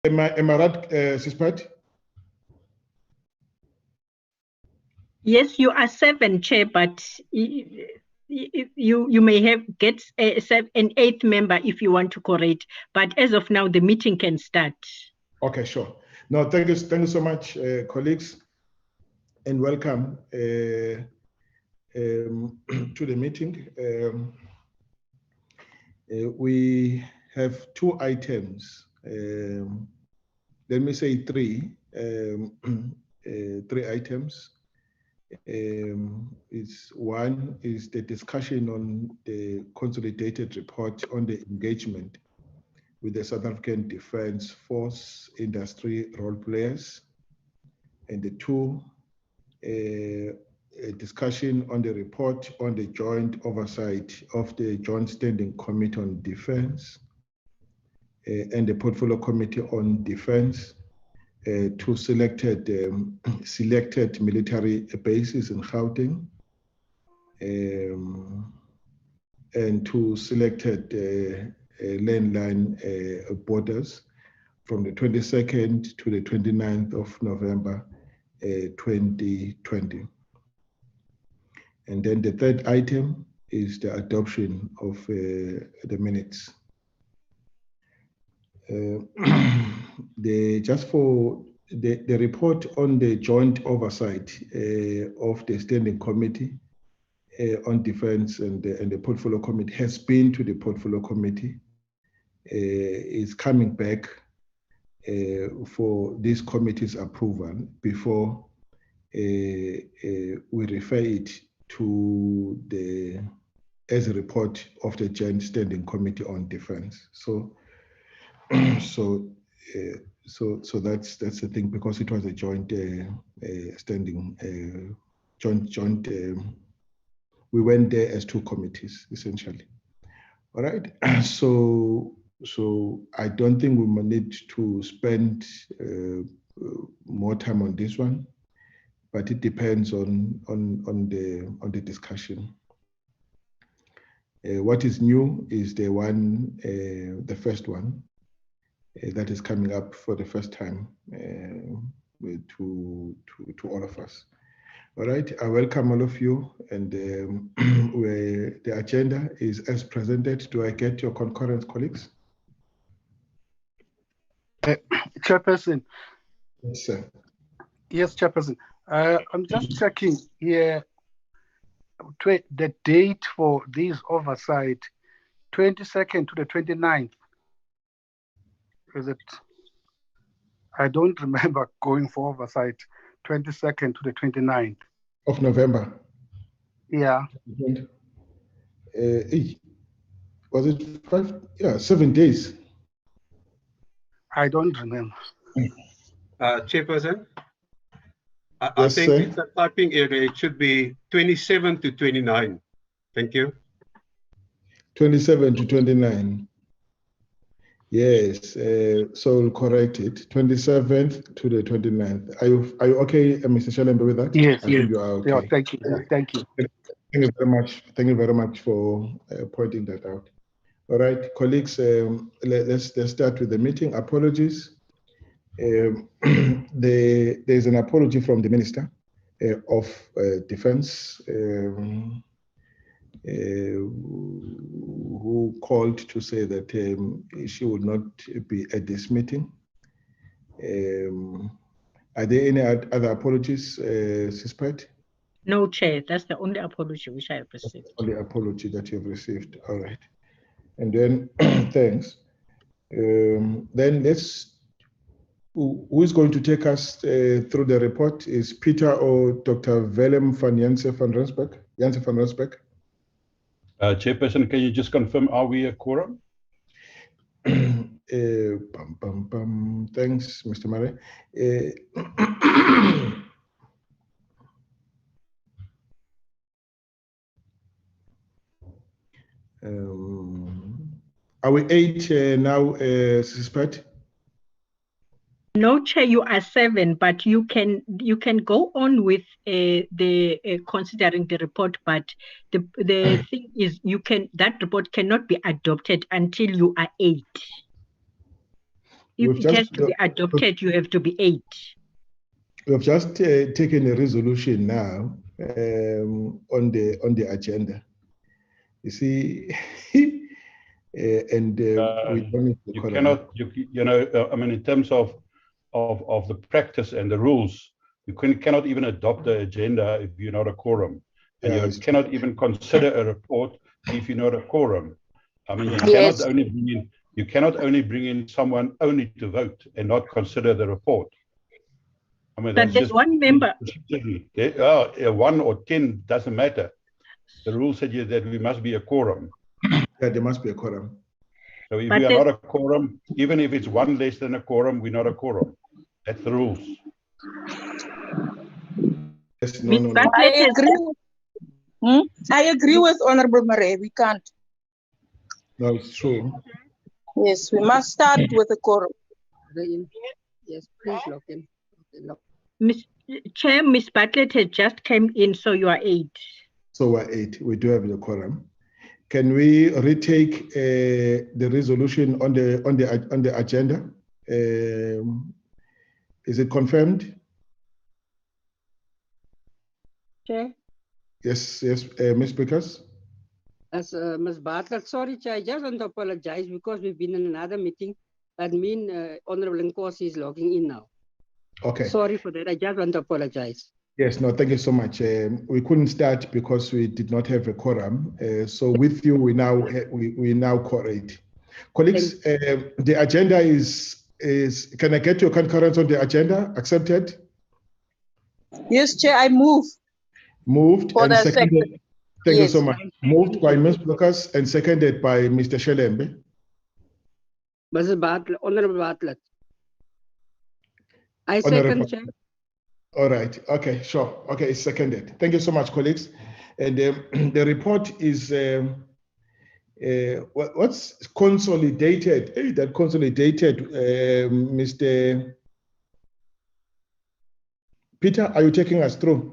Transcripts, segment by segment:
Am I right, Sispert? Yes, you are 7, Chair, but you may get an 8th member if you want to correct. But as of now, the meeting can start. Okay, sure. No, thank you so much, colleagues, and welcome to the meeting. We have 2 items. Let me say 3. 3 items. One is the discussion on the consolidated report on the engagement with the South African Defence Force industry role players, and the 2, a discussion on the report on the joint oversight of the Joint Standing Committee on Defence and the Portfolio Committee on Defence, 2 selected military bases in Gauteng, and 2 selected landline borders from the 22nd to the 29th of November 2020. And then the 3rd item is the adoption of the minutes. Just for the report on the joint oversight of the Standing Committee on Defence and the Portfolio Committee has been to the Portfolio Committee, is coming back for this committee's approval before we refer it to as a report of the Joint Standing Committee on Defence. So that's the thing, because it was a joint joint. We went there as 2 committees essentially. All right. So I don't think we will need to spend more time on this one, but it depends on the discussion. What is new is the first one. That is coming up for the first time to all of us. All right, I welcome all of you, and where the agenda is as presented. Do I get your concurrence, colleagues? Chairperson. Yes, sir. Yes, Chairperson. I'm just checking here the date for this oversight, 22nd to the 29th. Is it? I don't remember going for oversight 22nd to the 29th of November. Yeah. Was it 5? Yeah, 7 days. I don't remember. Chairperson, I Yes, think sir. it's a typing error. It should be 27 to 29. Thank you. 27 to 29. Yes, so we'll correct it. 27th to the 29th. Are you okay, Mr. Shelembe, with that? Yes, I think you are okay. Yeah, thank you. Thank you. Thank you very much. Thank you very much for pointing that out. All right, colleagues, let's start with the meeting. Apologies. There's an apology from the Minister of Defense, who called to say that she would not be at this meeting. Are there any other apologies, Sispert? No, Chair. That's the only apology which I have received. Only apology that you've received. All right. And then, thanks. Then who is going to take us through the report? Is Peter or Dr. Willem van Jansen van Rensburg? Jansen van Rensburg? Chairperson, can you just confirm, are we a quorum? Thanks, Mr. Murray. Are we 8 now, Sispert? No, Chair, you are 7, but you can go on with the considering the report. But the thing is, that report cannot be adopted until you are 8. If it has to be adopted, you have to be 8. We have just taken a resolution now on the agenda. You see, and we don't need to you cannot, I mean, in terms of the practice and the rules, you cannot even adopt the agenda if you're not a quorum, and you cannot even consider a report if you're not a quorum. I mean, you cannot only bring in someone only to vote and not consider the report. I mean, but there's one member. 1 or 10 doesn't matter. The rule said that we must be a quorum. Yeah, there must be a quorum. So if we are not a quorum, even if it's 1 less than a quorum, we're not a quorum. That's the rules. Yes, I agree with Honorable Murray. We can't. No, it's true. Yes, we must start with a quorum. Yes, please lock in. Chair, Ms. Bartlett has just came in, so you are 8. So we're 8. We do have the quorum. Can we retake the resolution on the agenda? Is it confirmed? Chair? Yes, Ms. Beukes? As Ms. Bartlett, sorry, Chair, I just want to apologize because we've been in another meeting. That means Honorable Nkosi is logging in now. Okay. Sorry for that. I just want to apologize. Yes, no, thank you so much. We couldn't start because we did not have a quorum. So with you, we now quorate. Colleagues, the agenda is, can I get your concurrence on the agenda? Accepted? Yes, Chair, I move. Moved and seconded. Thank you so much. Moved by Ms. Beukes and seconded by Mr. Shelembe. Mrs. Bartlett, Honorable Bartlett. I second, Chair. All right. Okay, sure. Okay, it's seconded. Thank you so much, colleagues. And the report is what's consolidated? Hey, that consolidated, Mr. Peter, are you taking us through?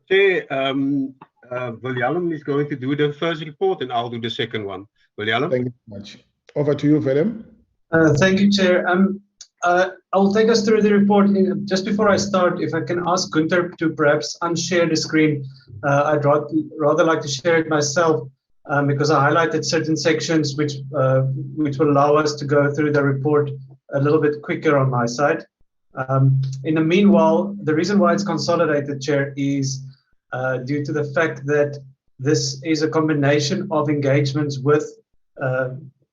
Chair, Willem is going to do the first report and I'll do the second one. Willem? Thank you so much. Over to you, Willem. Thank you, Chair. I will take us through the report. Just before I start, if I can ask Gunther to perhaps unshare the screen. I'd rather like to share it myself because I highlighted certain sections which will allow us to go through the report a little bit quicker on my side. In the meanwhile, the reason why it's consolidated, Chair, is due to the fact that this is a combination of engagements with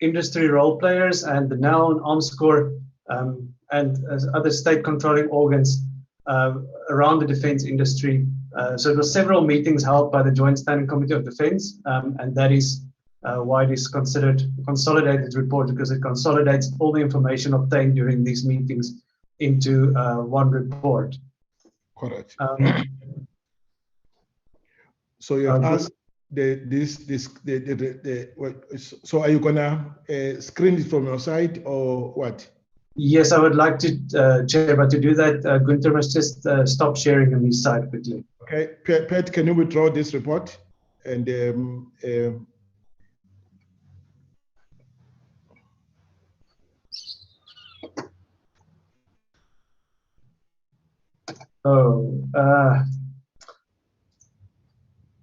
industry role players and the NEL and Armscor and other state controlling organs around the defense industry. So there were several meetings held by the Joint Standing Committee of Defense, and that is why it is considered a consolidated report, because it consolidates all the information obtained during these meetings into one report. Correct. So you have asked so are you gonna screen it from your side or what? Yes, I would like to, Chair, but to do that, Gunther must just stop sharing on his side quickly. Okay, Pat, can you withdraw this report? And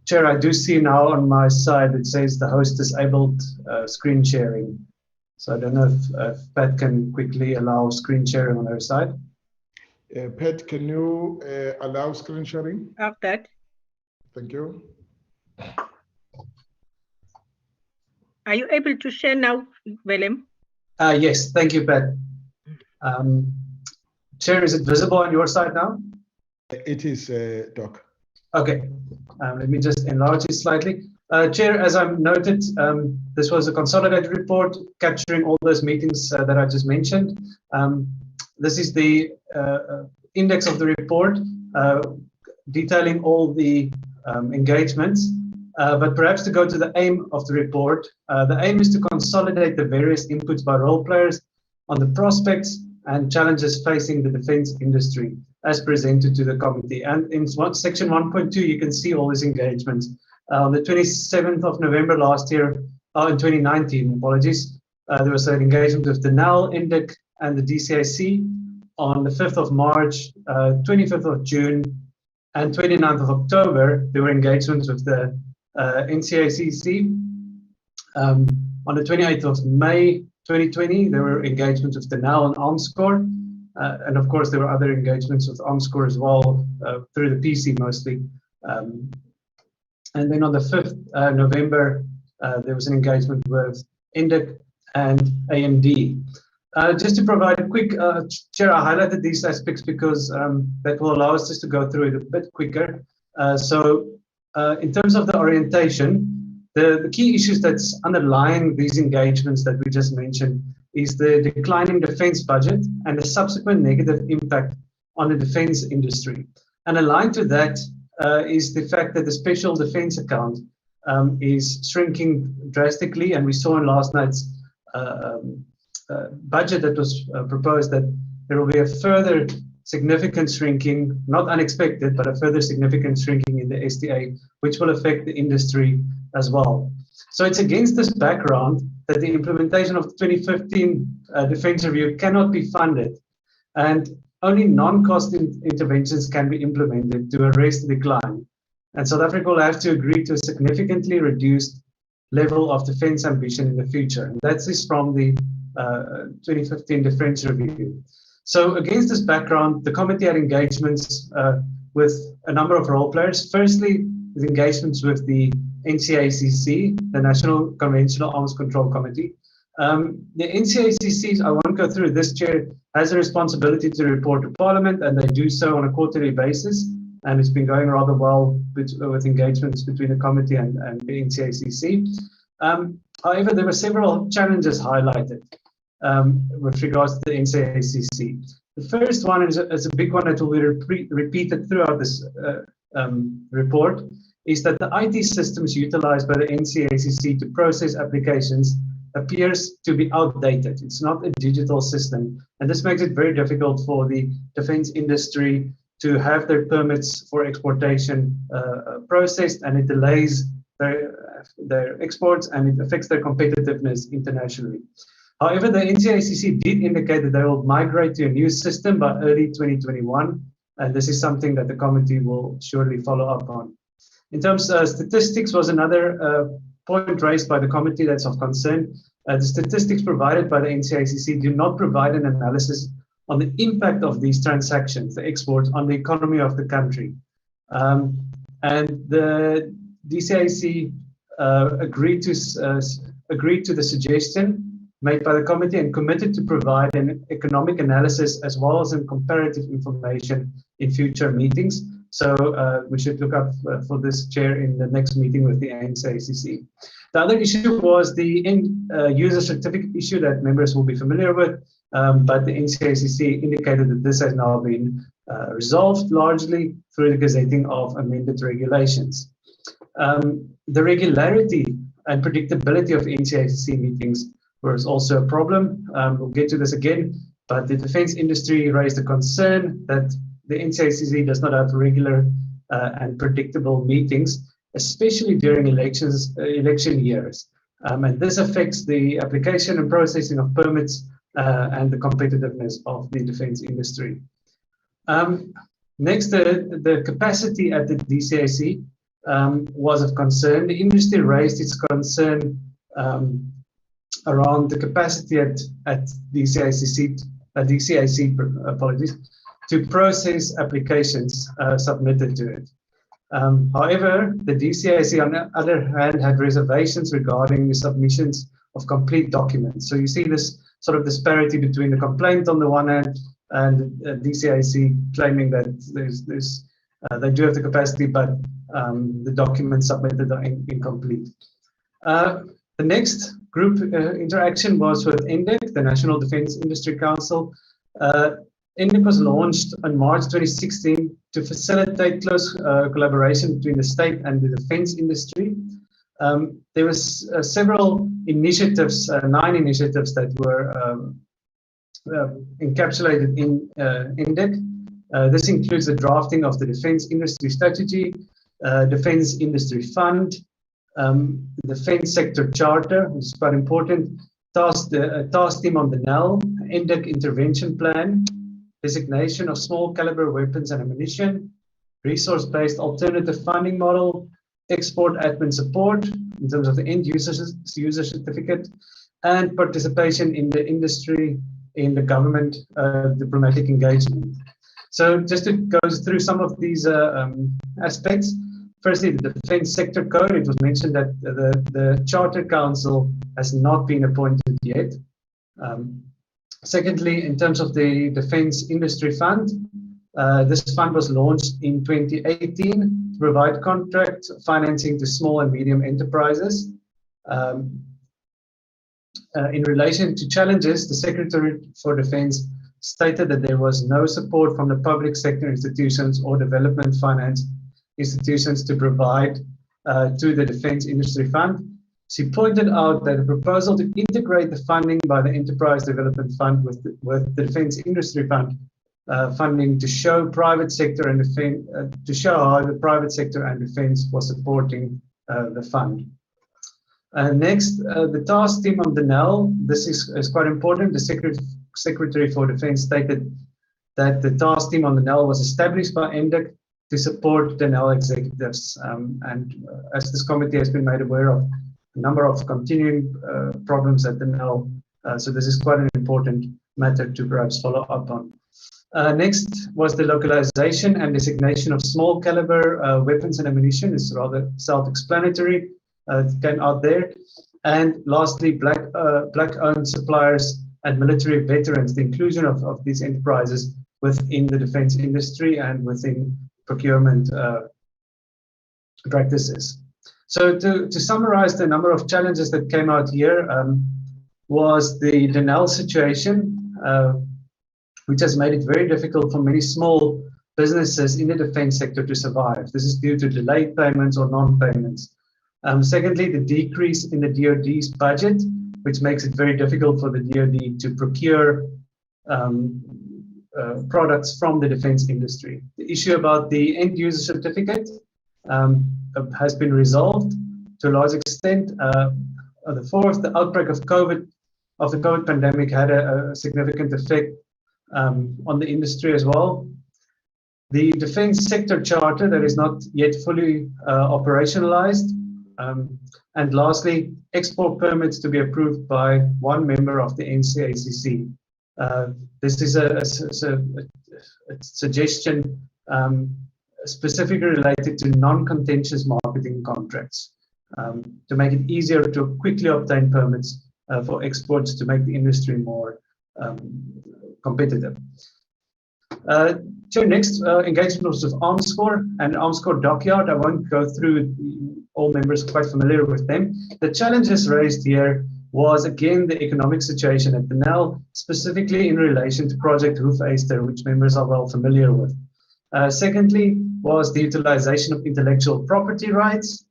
Chair, I do see now on my side it says the host disabled screen sharing. So I don't know if Pat can quickly allow screen sharing on her side. Pat, can you allow screen sharing? Of that. Thank you. Are you able to share now, Willem? Yes, thank you, Pat. Chair, is it visible on your side now? It is, Doc. Okay, let me just enlarge it slightly. Chair, as I've noted, this was a consolidated report capturing all those meetings that I just mentioned. This is the index of the report detailing all the engagements. But perhaps to go to the aim of the report, the aim is to consolidate the various inputs by role players on the prospects and challenges facing the defense industry as presented to the committee. And in section 1.2, you can see all these engagements. On the 27th of November last year, in 2019, apologies, There was an engagement with the NAL, Elleck, and the DCIC on the 5th of March, 25th of June, and 29th of October. There were engagements with the NCACC. On the 28th of May 2020, there were engagements with the NAL and Armscore. And of course, there were other engagements with Armscore as well, through the PC mostly. And then on the 5th November, there was an engagement with Elleck and AMD. Just to provide a quick, Chair, I highlighted these aspects because that will allow us just to go through it a bit quicker. In terms of the orientation, the key issues that's underlying these engagements that we just mentioned is the declining defense budget and the subsequent negative impact on the defense industry. And aligned to that is the fact that the special defense account is shrinking drastically, and we saw in last night's budget that was proposed that there will be a further significant shrinking, not unexpected, but a further significant shrinking in the SDA, which will affect the industry as well. So it's against this background that the implementation of the 2015 Defence Review cannot be funded, and only non-cost interventions can be implemented to arrest the decline. And South Africa will have to agree to a significantly reduced level of defence ambition in the future. And that is from the 2015 Defence Review. So against this background, the committee had engagements with a number of role players. Firstly, with engagements with the NCACC, the National Conventional Arms Control Committee. The NCACC, I won't go through this, Chair, has a responsibility to report to Parliament, and they do so on a quarterly basis. And it's been going rather well with engagements between the committee and the NCACC. However, there were several challenges highlighted with regards to the NCACC. The first one is a big one that will be repeated throughout this report, is that the IT systems utilized by the NCACC to process applications appears to be outdated. It's not a digital system, and this makes it very difficult for the defense industry to have their permits for exportation processed, and it delays their exports, and it affects their competitiveness internationally. However, the NCACC did indicate that they will migrate to a new system by early 2021, and this is something that the committee will surely follow up on. In terms of statistics was another point raised by the committee that's of concern. The statistics provided by the NCACC do not provide an analysis on the impact of these transactions, the exports, on the economy of the country. And the DCIC agreed to the suggestion made by the committee and committed to provide an economic analysis as well as in comparative information in future meetings. So we should look up for this, Chair, in the next meeting with the NCACC. The other issue was the user certificate issue that members will be familiar with, but the NCACC indicated that this has now been resolved largely through the gazetting of amended regulations. The regularity and predictability of NCACC meetings was also a problem. We'll get to this again, but the defense industry raised a concern that the NCACC does not have regular and predictable meetings, especially during election years. And this affects the application and processing of permits and the competitiveness of the defense industry. Next, the capacity at the DCIC was of concern. The industry raised its concern around the capacity at DCIC, apologies, to process applications submitted to it. However, the DCIC, on the other hand, had reservations regarding the submissions of complete documents. So you see this sort of disparity between the complaint on the one hand and DCIC claiming that they do have the capacity, but the documents submitted are incomplete. The next group interaction was with Elleck, the National Defence Industry Council. Elleck was launched on March 2016 to facilitate close collaboration between the state and the defence industry. There was several initiatives, 9 initiatives that were encapsulated in Elleck. This includes the drafting of the defence industry strategy, defence industry fund, the defence sector charter, which is quite important, task team on the NEL, Elleck intervention plan, designation of small caliber weapons and ammunition, resource-based alternative funding model, export admin support in terms of the end user certificate, and participation in the industry, in the government diplomatic engagement. So just to go through some of these aspects. Firstly, the Defence Sector Code. It was mentioned that the Charter Council has not been appointed yet. Secondly, in terms of the Defence Industry Fund, this fund was launched in 2018 to provide contract financing to small and medium enterprises. In relation to challenges, the Secretary for Defence stated that there was no support from the public sector institutions or development finance institutions to provide to the Defence Industry Fund. She pointed out that the proposal to integrate the funding by the Enterprise Development Fund with the Defence Industry Fund funding to show private sector and defense, to show how the private sector and defence was supporting the fund. Next, the task team on the NEL. This is quite important. The Secretary for Defence stated that the task team on the NEL was established by Elleck to support the NEL executives. And as this committee has been made aware of a number of continuing problems at the NEL, so this is quite an important matter to perhaps follow up on. Next was the localization and designation of small caliber weapons and ammunition. It's rather self-explanatory. It came out there. And lastly, black-owned suppliers and military veterans, the inclusion of these enterprises within the defense industry and within procurement practices. So to summarize the number of challenges that came out here was the NEL situation, which has made it very difficult for many small businesses in the defense sector to survive. This is due to delayed payments or non-payments. Secondly, the decrease in the DoD's budget, which makes it very difficult for the DoD to procure products from the defense industry. The issue about the end user certificate has been resolved to a large extent. The fourth, the outbreak of the COVID pandemic had a significant effect on the industry as well. The defense sector charter that is not yet fully operationalized. And lastly, export permits to be approved by one member of the NCACC. This is a suggestion specifically related to non-contentious marketing contracts to make it easier to quickly obtain permits for exports to make the industry more competitive. So next, engagement with Armscor and Armscor Dockyard. I won't go through, all members are quite familiar with them. The challenges raised here was again the economic situation at the NEL, specifically in relation to Project Hoefyster, which members are well familiar with. Secondly was the utilization of intellectual property rights.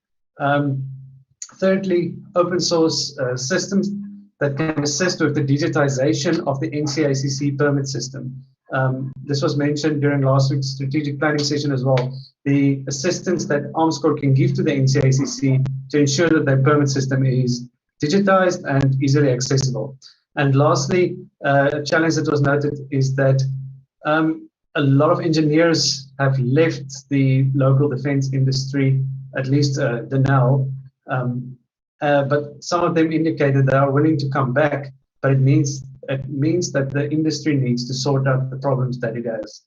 Thirdly, open source systems that can assist with the digitization of the NCACC permit system. This was mentioned during last week's strategic planning session as well. The assistance that Armscor can give to the NCACC to ensure that their permit system is digitized and easily accessible. And lastly, a challenge that was noted is that a lot of engineers have left the local defense industry, at least the NEL, but some of them indicated they are willing to come back, but it means that the industry needs to sort out the problems that it has.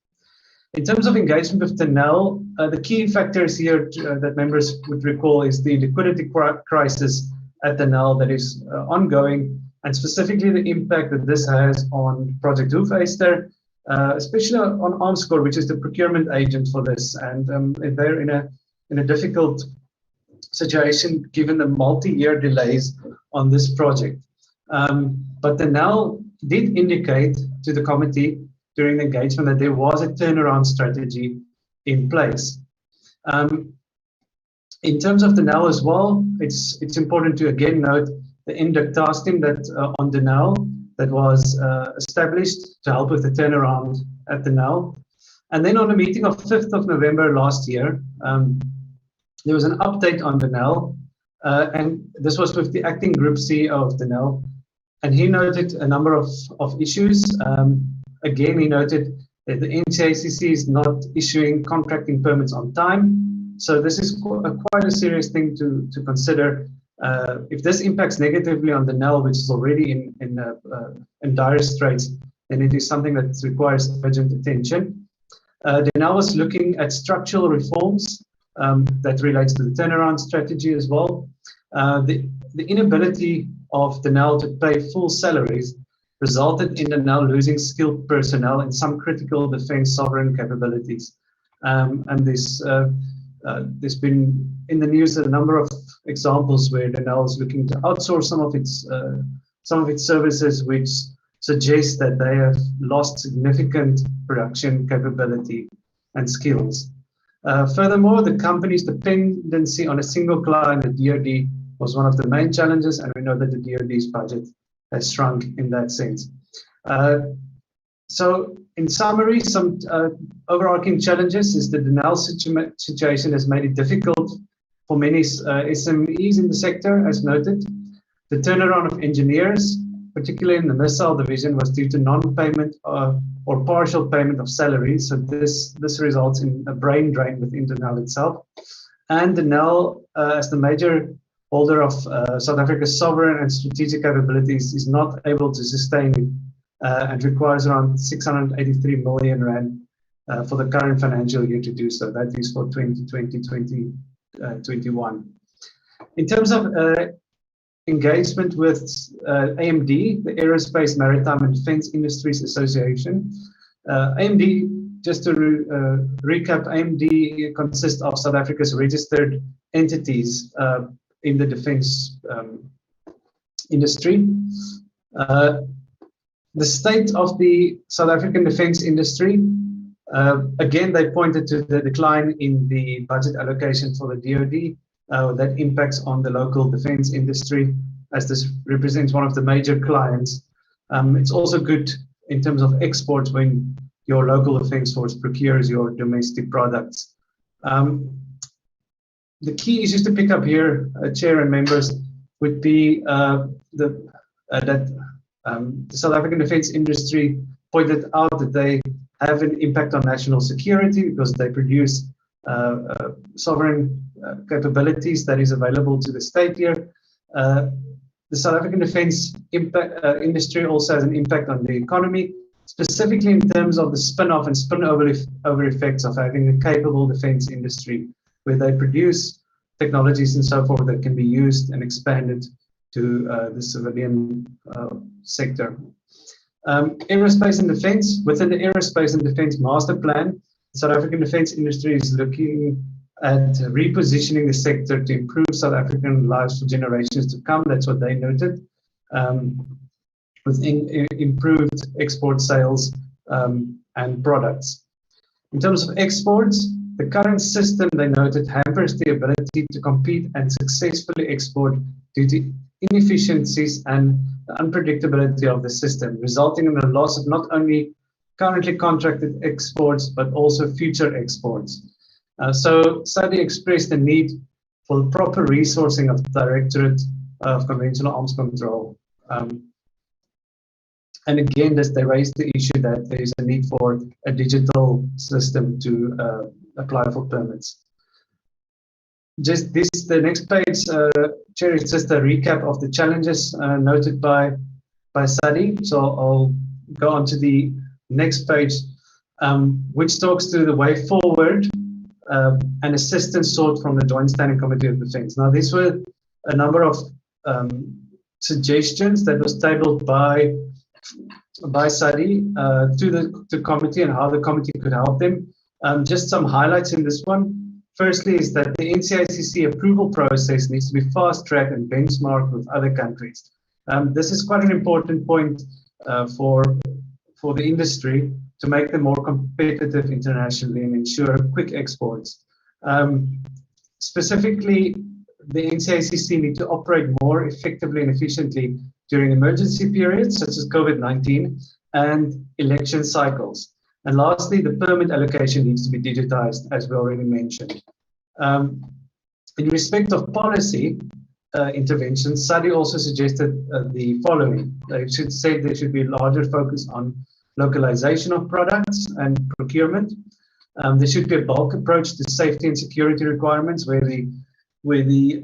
In terms of engagement with the NEL, the key factors here that members would recall is the liquidity crisis at the NEL that is ongoing, and specifically the impact that this has on Project Hoefyster, especially on Armscor, which is the procurement agent for this, and they're in a difficult situation given the multi-year delays on this project. But the NEL did indicate to the committee during the engagement that there was a turnaround strategy in place. In terms of the NEL as well, it's important to again note the Elleck task team that on the NEL that was established to help with the turnaround at the NEL. And then on a meeting of 5th of November last year, there was an update on the NEL, and this was with the acting group CEO of the NEL. And he noted a number of issues. Again, he noted that the NCACC is not issuing contracting permits on time. So this is quite a serious thing to consider. If this impacts negatively on the NEL, which is already in dire straits, then it is something that requires urgent attention. The NEL was looking at structural reforms that relates to the turnaround strategy as well. The inability of the NEL to pay full salaries resulted in the NEL losing skilled personnel in some critical defense sovereign capabilities. And there's been in the news a number of examples where the NEL is looking to outsource some of its services, which suggests that they have lost significant production capability and skills. Furthermore, the company's dependency on a single client, the DoD, was one of the main challenges, and we know that the DoD's budget has shrunk in that sense. So, in summary, some overarching challenges is that the NEL situation has made it difficult for many SMEs in the sector, as noted. The turnaround of engineers, particularly in the missile division, was due to non-payment or partial payment of salaries. So this results in a brain drain within the NEL itself. And the NEL, as the major holder of South Africa's sovereign and strategic capabilities, is not able to sustain it and requires around 683 million rand for the current financial year to do so. That is for 2020-2021. In terms of engagement with AMD, the Aerospace, Maritime and Defense Industries Association. AMD, just to recap, AMD consists of South Africa's registered entities in the defense industry. The state of the South African defense industry, again, they pointed to the decline in the budget allocation for the DoD. That impacts on the local defense industry, as this represents one of the major clients. It's also good in terms of exports when your local defense force procures your domestic products. The key issues to pick up here, Chair and members, would be that the South African defense industry pointed out that they have an impact on national security because they produce sovereign capabilities that is available to the state here. The South African defense industry also has an impact on the economy, specifically in terms of the spin-off and spin-over effects of having a capable defense industry, where they produce technologies and so forth that can be used and expanded to the civilian sector. Aerospace and defense. Within the aerospace and defense master plan, the South African defense industry is looking at repositioning the sector to improve South African lives for generations to come. That's what they noted. With improved export sales and products. In terms of exports, the current system, they noted, hampers the ability to compete and successfully export due to inefficiencies and the unpredictability of the system, resulting in the loss of not only currently contracted exports, but also future exports. So SADC expressed the need for the proper resourcing of the Directorate of Conventional Arms Control. And again, they raised the issue that there is a need for a digital system to apply for permits. Just this, the next page, Chair, is just a recap of the challenges noted by SADC. So I'll go on to the next page, which talks to the way forward and assistance sought from the Joint Standing Committee of Defence. Now, these were a number of suggestions that was tabled by SADC to the committee and how the committee could help them. Just some highlights in this one. Firstly, is that the NCACC approval process needs to be fast-tracked and benchmarked with other countries. This is quite an important point for the industry to make them more competitive internationally and ensure quick exports. Specifically, the NCACC need to operate more effectively and efficiently during emergency periods such as COVID-19 and election cycles. And lastly, the permit allocation needs to be digitized, as we already mentioned. In respect of policy, interventions, SADI also suggested the following. They should say there should be larger focus on localization of products and procurement. There should be a bulk approach to safety and security requirements, where the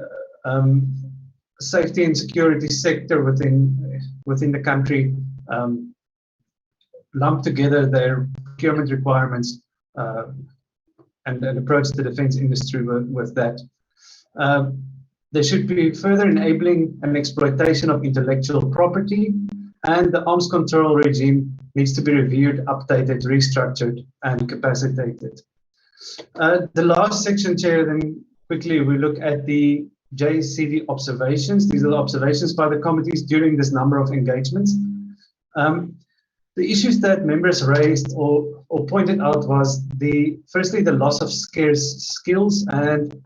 safety and security sector within the country lump together their procurement requirements and approach the defense industry with that. There should be further enabling and exploitation of intellectual property, and the arms control regime needs to be reviewed, updated, restructured, and capacitated. The last section, Chair, then quickly we look at the JSCD observations. These are the observations by the committees during this number of engagements. The issues that members raised or pointed out was firstly the loss of scarce skills, and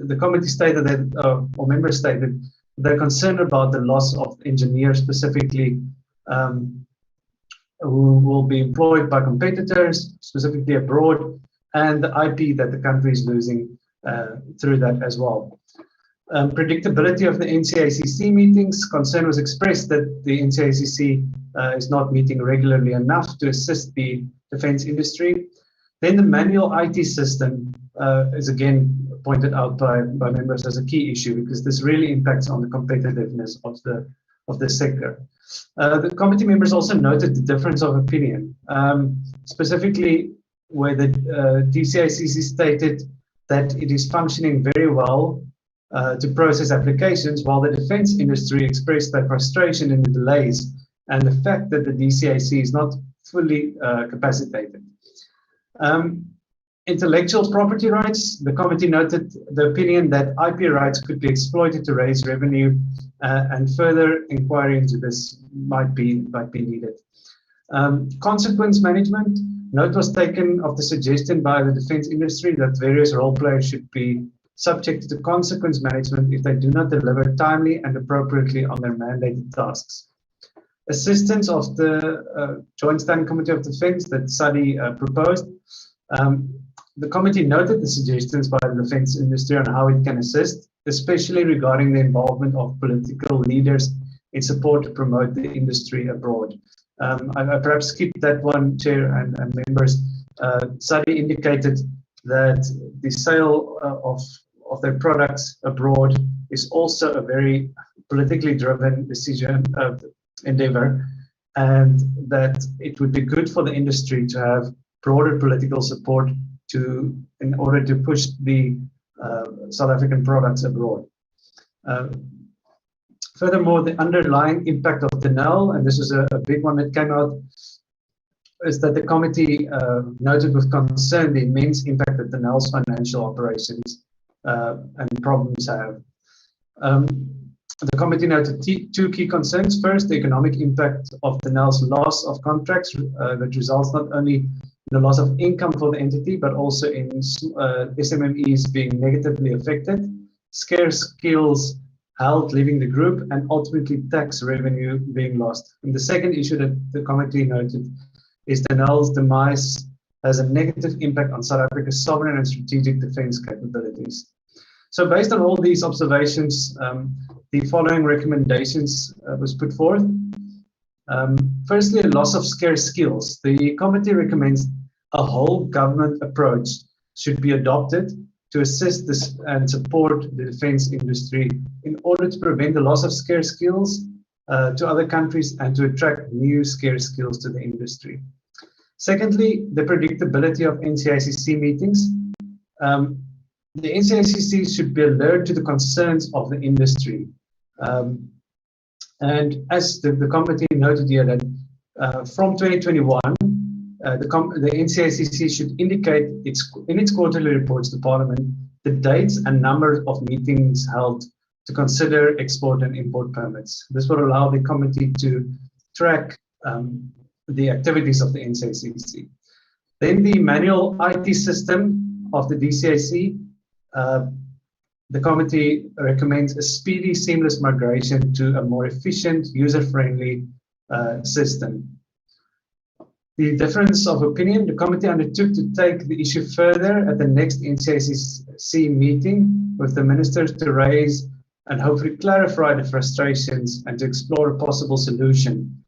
the committee stated that, or members stated, they're concerned about the loss of engineers specifically who will be employed by competitors, specifically abroad, and the IP that the country is losing through that as well. Predictability of the NCACC meetings. Concern was expressed that the NCACC is not meeting regularly enough to assist the defense industry. Then the manual IT system is again pointed out by members as a key issue, because this really impacts on the competitiveness of the sector. The committee members also noted the difference of opinion, specifically where the DCACC stated that it is functioning very well to process applications, while the defense industry expressed their frustration in the delays and the fact that the DCAC is not fully capacitated. Intellectual property rights, the committee noted the opinion that IP rights could be exploited to raise revenue, and further inquiry into this might be needed. Consequence management, note was taken of the suggestion by the defense industry that various role players should be subject to consequence management if they do not deliver timely and appropriately on their mandated tasks. Assistance of the Joint Standing Committee of Defense that SADI proposed. The committee noted the suggestions by the defense industry on how it can assist, especially regarding the involvement of political leaders in support to promote the industry abroad. I perhaps skipped that one, Chair and members. SADI indicated that the sale of their products abroad is also a very politically driven decision, endeavor, and that it would be good for the industry to have broader political support in order to push the South African products abroad. Furthermore, the underlying impact of Denel, and this is a big one that came out, is that the committee noted with concern the immense impact that Denel's financial operations and problems have. The committee noted two key concerns. First, the economic impact of Denel's loss of contracts that results not only in the loss of income for the entity, but also in SMMEs being negatively affected, scarce skills held leaving the group, and ultimately tax revenue being lost. And the second issue that the committee noted is Denel's demise has a negative impact on South Africa's sovereign and strategic defense capabilities. So based on all these observations, the following recommendations was put forth. Firstly, a loss of scarce skills. The committee recommends a whole government approach should be adopted to assist this and support the defense industry in order to prevent the loss of scarce skills to other countries and to attract new scarce skills to the industry. Secondly, the predictability of NCACC meetings. The NCACC should be alert to the concerns of the industry. And as the committee noted here that from 2021, the NCACC should indicate in its quarterly reports to Parliament the dates and number of meetings held to consider export and import permits. This will allow the committee to track the activities of the NCACC. Then the manual IT system of the DCAC. The committee recommends a speedy, seamless migration to a more efficient, user-friendly system. The difference of opinion, the committee undertook to take the issue further at the next NCACC meeting with the ministers to raise and hopefully clarify the frustrations and to explore a possible solution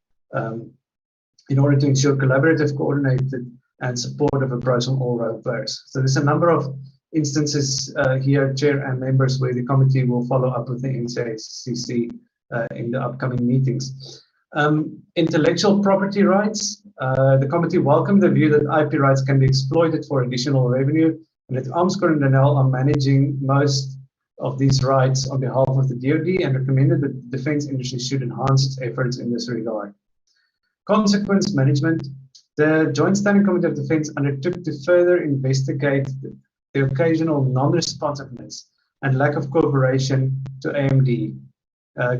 in order to ensure collaborative, coordinated, and supportive approach on all role players. So there's a number of instances here, Chair and members, where the committee will follow up with the NCACC in the upcoming meetings. Intellectual property rights. The committee welcomed the view that IP rights can be exploited for additional revenue, and that Armscor and Denel are managing most of these rights on behalf of the DoD, and recommended that the defense industry should enhance its efforts in this regard. Consequence management. The Joint Standing Committee of Defense undertook to further investigate the occasional non-responsiveness and lack of cooperation to AMD,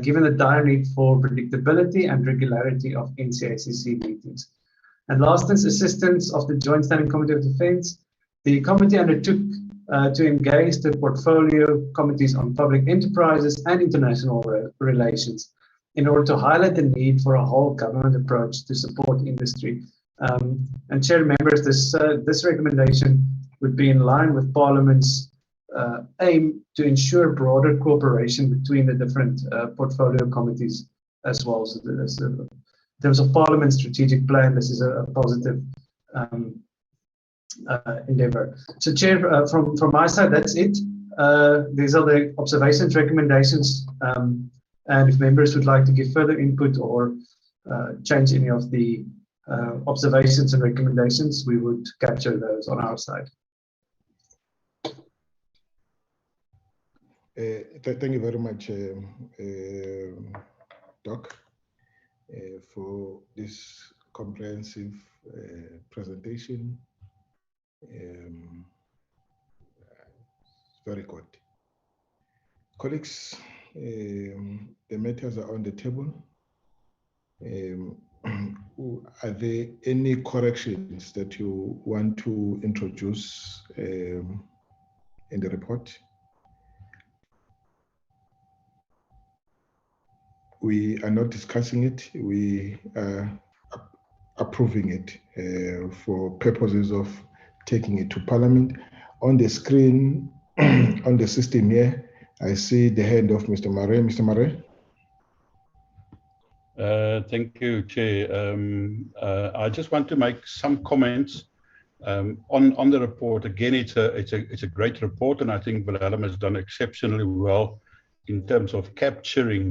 given the dire need for predictability and regularity of NCACC meetings. And last is assistance of the Joint Standing Committee of Defense. The committee undertook to engage the portfolio committees on public enterprises and international relations in order to highlight the need for a whole government approach to support industry. And Chair members, this recommendation would be in line with Parliament's aim to ensure broader cooperation between the different portfolio committees as well. So in terms of Parliament's strategic plan, this is a positive endeavour. So Chair, from my side, that's it. These are the observations, recommendations, and if members would like to give further input or change any of the observations and recommendations, we would capture those on our side. Thank you very much, Doc, for this comprehensive presentation. Very good. Colleagues, the matters are on the table. Are there any corrections that you want to introduce in the report? We are not discussing it, we are approving it for purposes of taking it to Parliament. On the screen, on the system here, I see the hand of Mr. Murray. Mr. Murray? Thank you, Chair. I just want to make some comments on the report. Again, it's a great report, and I think Wilhelm has done exceptionally well in terms of capturing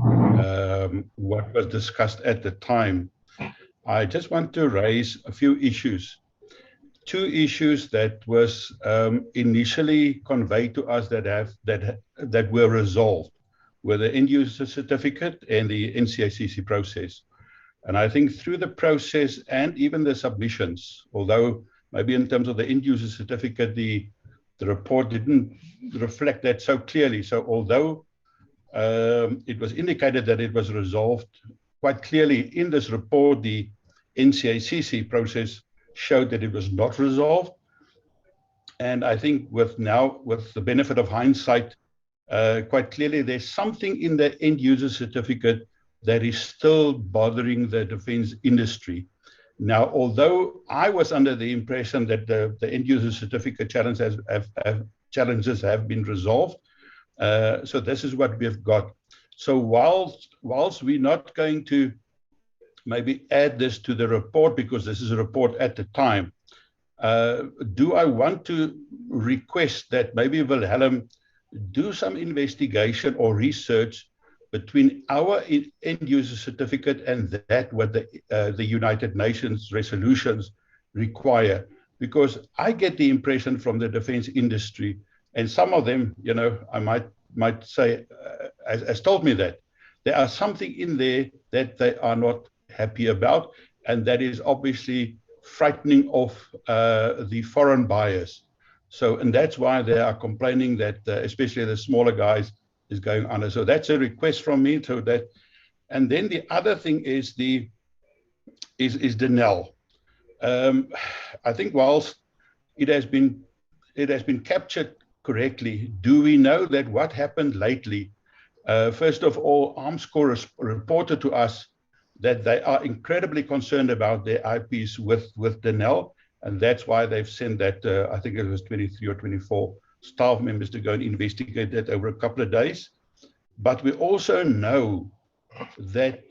what was discussed at the time. I just want to raise a few issues. Two issues that was initially conveyed to us that were resolved were the end user certificate and the NCACC process. And I think through the process and even the submissions, although maybe in terms of the end user certificate, the report didn't reflect that so clearly. So although it was indicated that it was resolved quite clearly in this report, the NCACC process showed that it was not resolved. And I think with the benefit of hindsight, quite clearly there's something in the end user certificate that is still bothering the defense industry. Now, although I was under the impression that the end user certificate challenges have been resolved, so this is what we've got. So whilst we're not going to maybe add this to the report because this is a report at the time, do I want to request that maybe Wilhelm do some investigation or research between our end user certificate and that what the United Nations resolutions require? Because I get the impression from the defense industry, and some of them, you know, I might say, has told me that there are something in there that they are not happy about, and that is obviously frightening of the foreign buyers. So, and that's why they are complaining that, especially the smaller guys, is going under. So that's a request from me to that. And then the other thing is Denel. I think whilst it has been captured correctly, do we know that what happened lately? First of all, Armscor reported to us that they are incredibly concerned about their IPs with Denel, and that's why they've sent that, I think it was 23 or 24 staff members to go and investigate that over a couple of days. but we also know that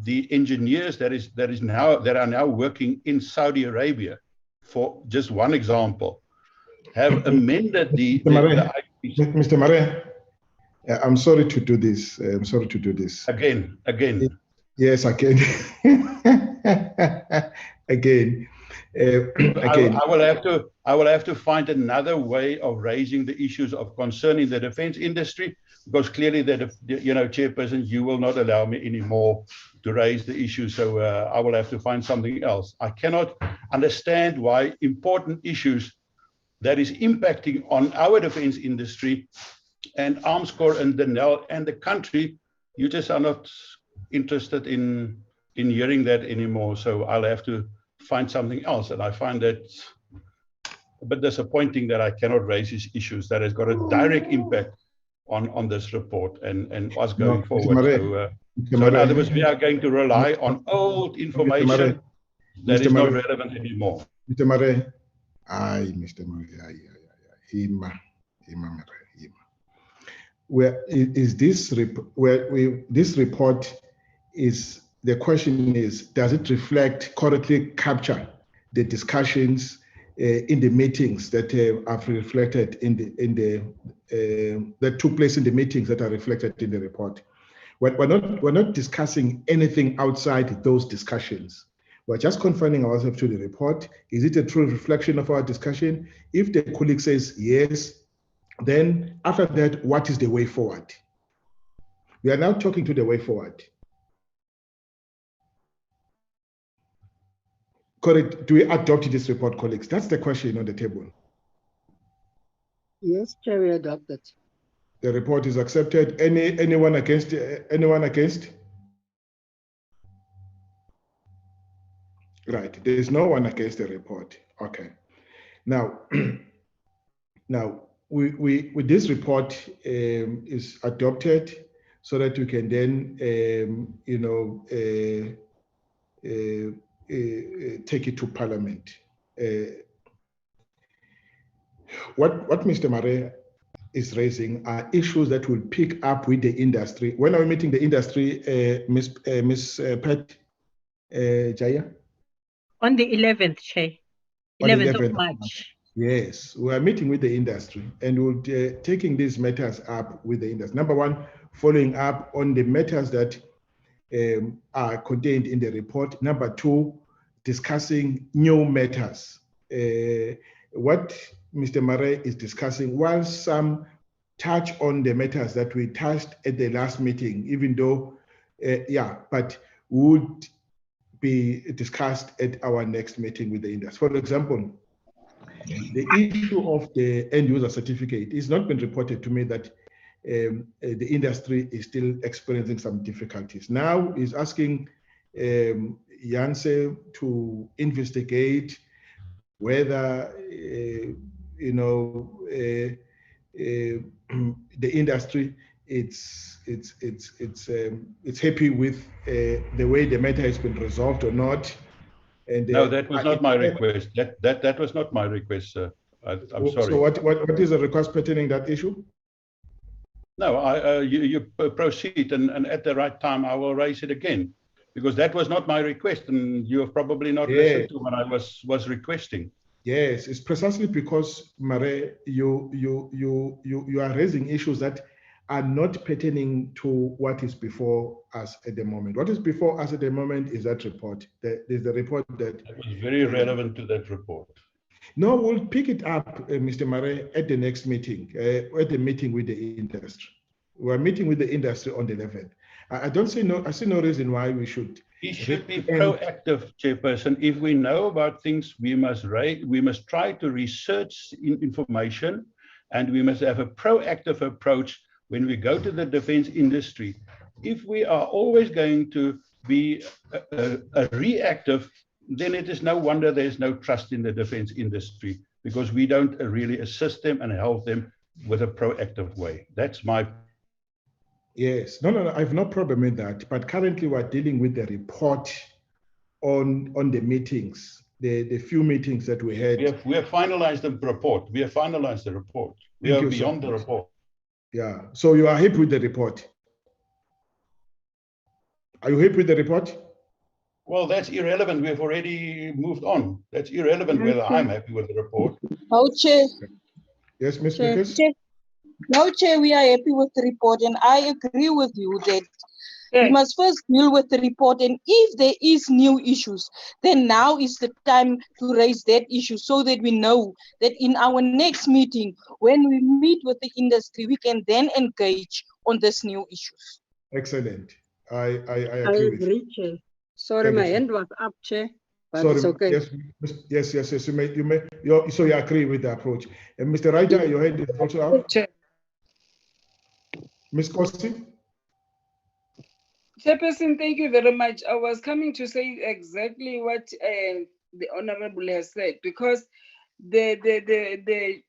the engineers that are now working in Saudi Arabia, for just one example, have amended the Mr. Mare, I'm sorry to do this. I'm sorry to do this. Again. Yes, again. Again. Again. I will have to find another way of raising the issues of concerning the defense industry, because clearly that, you know, Chairperson, you will not allow me anymore to raise the issue. So I will have to find something else. I cannot understand why important issues that is impacting on our defense industry and Arms Corps and Denel and the country, you just are not interested in hearing that anymore. So I'll have to find something else. And I find that a bit disappointing that I cannot raise these issues that has got a direct impact on this report and us going forward. So in other words, we are going to rely on old information that is not relevant anymore. Mr. Mare, Mr. Mare, where is this this report is, the question is, does it reflect, correctly capture the discussions in the meetings that have reflected that took place in the meetings that are reflected in the report? We're not discussing anything outside those discussions. We're just confining ourselves to the report. Is it a true reflection of our discussion? If the colleague says yes, then after that, what is the way forward? We are now talking to the way forward. Correct. Do we adopt this report, colleagues? That's the question on the table. Yes, Chair, we adopt it. The report is accepted. Anyone against? Anyone against? Right. There is no one against the report. Okay. Now, with this report is adopted so that we can then, take it to Parliament. What Mr. Mare is raising are issues that will pick up with the industry. When are we meeting the industry, Ms. Pat Jaya? On the 11th, Chair. 11th of March. Yes, we are meeting with the industry and we'll be taking these matters up with the industry. Number one, following up on the matters that are contained in the report. Number two, discussing new matters. What Mr. Mare is discussing, while some touch on the matters that we touched at the last meeting, even though, but would be discussed at our next meeting with the industry. For example, the issue of the end user certificate, it's not been reported to me that the industry is still experiencing some difficulties. Now is asking Janse to investigate whether the industry it's happy with the way the matter has been resolved or not. And no, that was not my request. That was not my request, sir. I'm sorry. So what is the request pertaining that issue? No, you proceed, and at the right time I will raise it again, because that was not my request, and you have probably not listened to what I was requesting. Yes, it's precisely because, Mare, you are raising issues that are not pertaining to what is before us at the moment. What is before us at the moment is that report. There's the report that was very relevant to that report. No, we'll pick it up, Mr. Mare, at the next meeting, at the meeting with the industry. We're meeting with the industry on the 11th. I see no reason why we should. We should be proactive, Chairperson. If we know about things, we must try to research information, and we must have a proactive approach when we go to the defense industry. If we are always going to be a reactive, then it is no wonder there's no trust in the defense industry, because we don't really assist them and help them with a proactive way. That's my. Yes, no, I have no problem with that. But currently we're dealing with the report on the meetings, the few meetings that we had. We have finalized the report. We have finalized the report. We are beyond the report. Yeah. So you are happy with the report? Are you happy with the report? Well, that's irrelevant. We've already moved on. That's irrelevant whether I'm happy with the report. No, Chair. Yes, Ms. Chair. Beukes? No, Chair, we are happy with the report, and I agree with you that we must first deal with the report, and if there is new issues, then now is the time to raise that issue so that we know that in our next meeting, when we meet with the industry, we can then engage on this new issues. Excellent. I agree with you. Chair. Sorry, my hand was up, Chair, but Sorry, it's okay. Yes. So you agree with the approach. And Mr. Raja, your hand is also up. Chair. Ms. Kosi? Chairperson, thank you very much. I was coming to say exactly what the Honorable has said, because the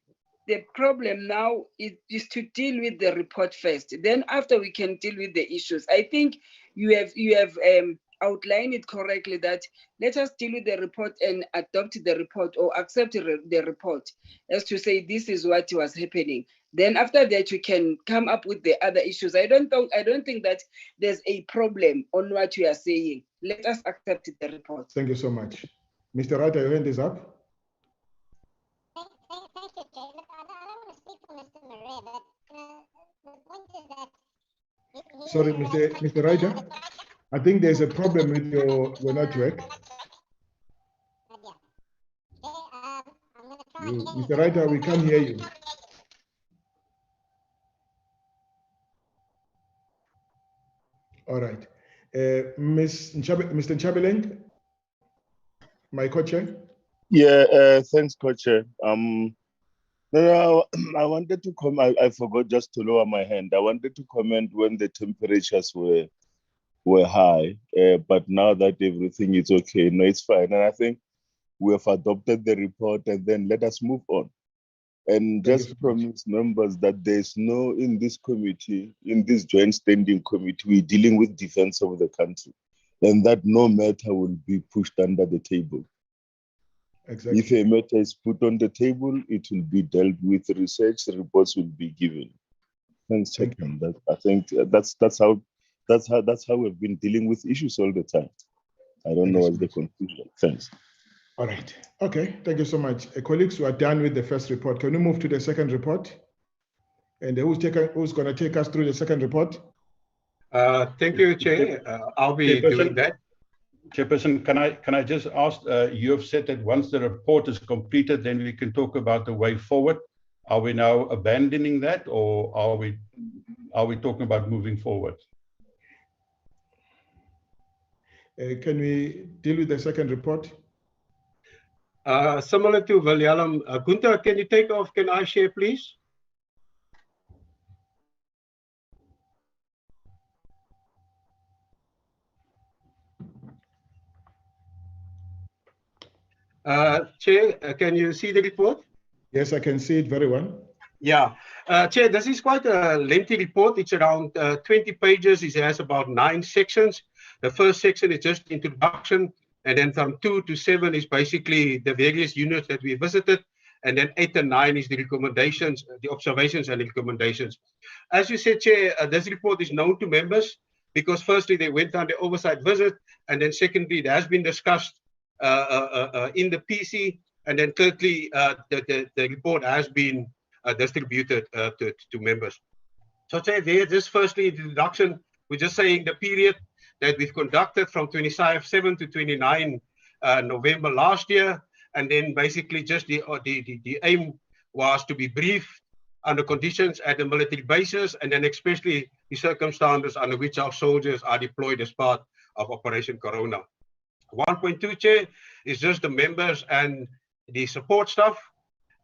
problem now is to deal with the report first. Then after we can deal with the issues. I think you have outlined it correctly that let us deal with the report and adopt the report or accept the report as to say this is what was happening. Then after that, we can come up with the other issues. I don't think that there's a problem on what you are saying. Let us accept the report. Thank you so much. Mr. Raja, your hand is up. Thank you, Chair. Look, I don't want to speak for Mr. Murray, but the point is that... Sorry, Mr. Raja, I think there's a problem with your network. Mr. Raja, we can't hear you. All right. Mr. Nchabeleng, my co-chair. Yeah, thanks, co-chair. No, I wanted to comment. I forgot just to lower my hand. I wanted to comment when the temperatures were high, but now that everything is okay, no, it's fine. And I think we have adopted the report, and then let us move on. And just promise members that there's no, in this committee, in this joint standing committee, we're dealing with defense of the country, and that no matter will be pushed under the table. Exactly. If a matter is put on the table, it will be dealt with. Research reports will be given. Thanks, Chairman. I think that's how we've been dealing with issues all the time. I don't know what's the conclusion. Thanks. All right. Okay. Thank you so much. Colleagues, we are done with the first report. Can we move to the second report? And who's going to take us through the second report? Thank you, Chair. I'll be doing that. Chairperson, can I just ask, you have said that once the report is completed, then we can talk about the way forward. Are we now abandoning that, or are we talking about moving forward? Can we deal with the second report? Similar to William, Gunther, can you take off? Can I share, please? Chair, can you see the report? Yes, I can see it very well. Yeah. Chair, this is quite a lengthy report. It's around 20 pages. It has about 9 sections. The first section is just introduction. And then from 2 to 7 is basically the various units that we visited. And then 8 and 9 is the recommendations, the observations and recommendations. As you said, Chair, this report is known to members because firstly, they went on the oversight visit. And then secondly, it has been discussed in the PC. And then thirdly, the report has been distributed to members. So Chair, this firstly, the introduction, we're just saying the period that we've conducted from 27 to 29 November last year. And then basically just the aim was to be briefed on the conditions at the military bases, and then especially the circumstances under which our soldiers are deployed as part of Operation Corona. 1.2, Chair, is just the members and the support staff.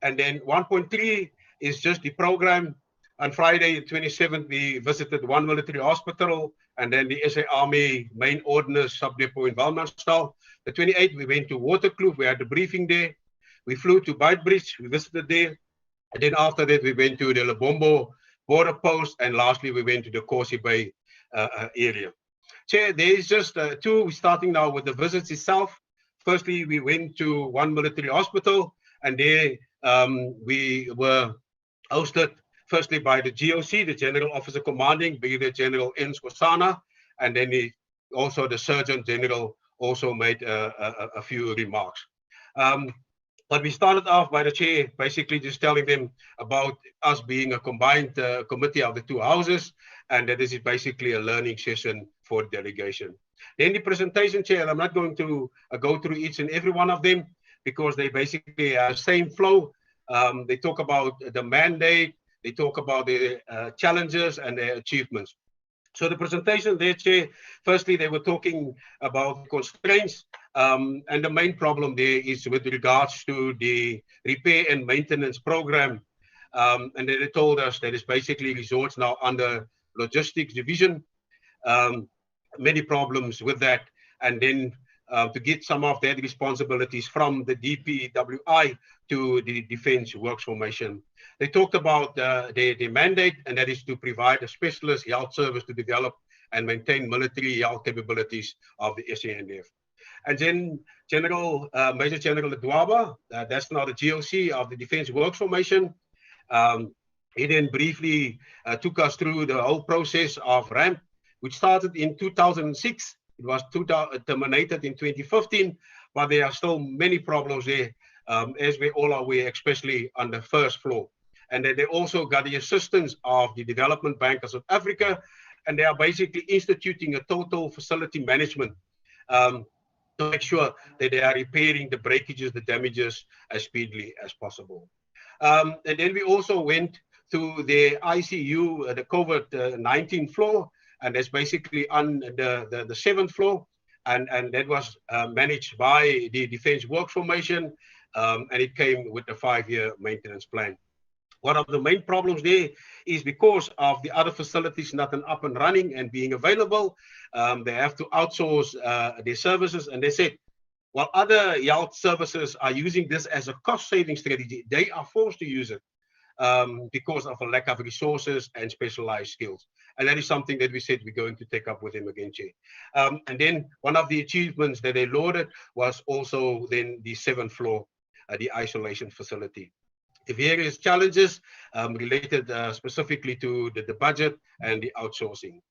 And then 1.3 is just the program. On Friday, the 27th, we visited one military hospital, and then the SA Army main ordnance sub-depot in Walmanstal. The 28th, we went to Waterkloof. We had a briefing there. We flew to Beitbridge. We visited there. And then after that, we went to the Lebombo border post. And lastly, we went to the Corsi Bay area. Chair, there is just 2. We're starting now with the visits itself. Firstly, we went to one military hospital, and there we were hosted firstly by the GOC, the General Officer Commanding, Brigadier General N. Skosana, and then also the Surgeon General also made a few remarks. But we started off by the chair basically just telling them about us being a combined committee of the two houses, and that this is basically a learning session for the delegation. Then the presentation, chair, I'm not going to go through each and every one of them because they basically have the same flow. They talk about the mandate, they talk about the challenges and their achievements. So the presentation there, Chair, firstly, they were talking about constraints, and the main problem there is with regards to the repair and maintenance program. And then they told us that it's basically resorts now under logistics division, many problems with that. And then to get some of their responsibilities from the DPWI to the Defence Works Formation. They talked about the mandate, and that is to provide a specialist health service to develop and maintain military health capabilities of the SANDF. And then Major General Dwaba, that's now the GOC of the Defence Works Formation. He then briefly took us through the whole process of RAMP, which started in 2006. It was terminated in 2015, but there are still many problems there, as we all are aware, especially on the first floor. And then they also got the assistance of the Development Bank of South Africa, and they are basically instituting a total facility management to make sure that they are repairing the breakages, the damages as speedily as possible. And then we also went to the ICU, the COVID-19 floor, and that's basically on the 7th floor, and that was managed by the Defence Works Formation, and it came with a 5-year maintenance plan. One of the main problems there is because of the other facilities not up and running and being available, they have to outsource their services, and they said, while other health services are using this as a cost-saving strategy, they are forced to use it because of a lack of resources and specialized skills. And that is something that we said we're going to take up with him again, Chair. And then one of the achievements that they lauded was also then the 7th floor, the isolation facility. The various challenges related specifically to the budget and the outsourcing.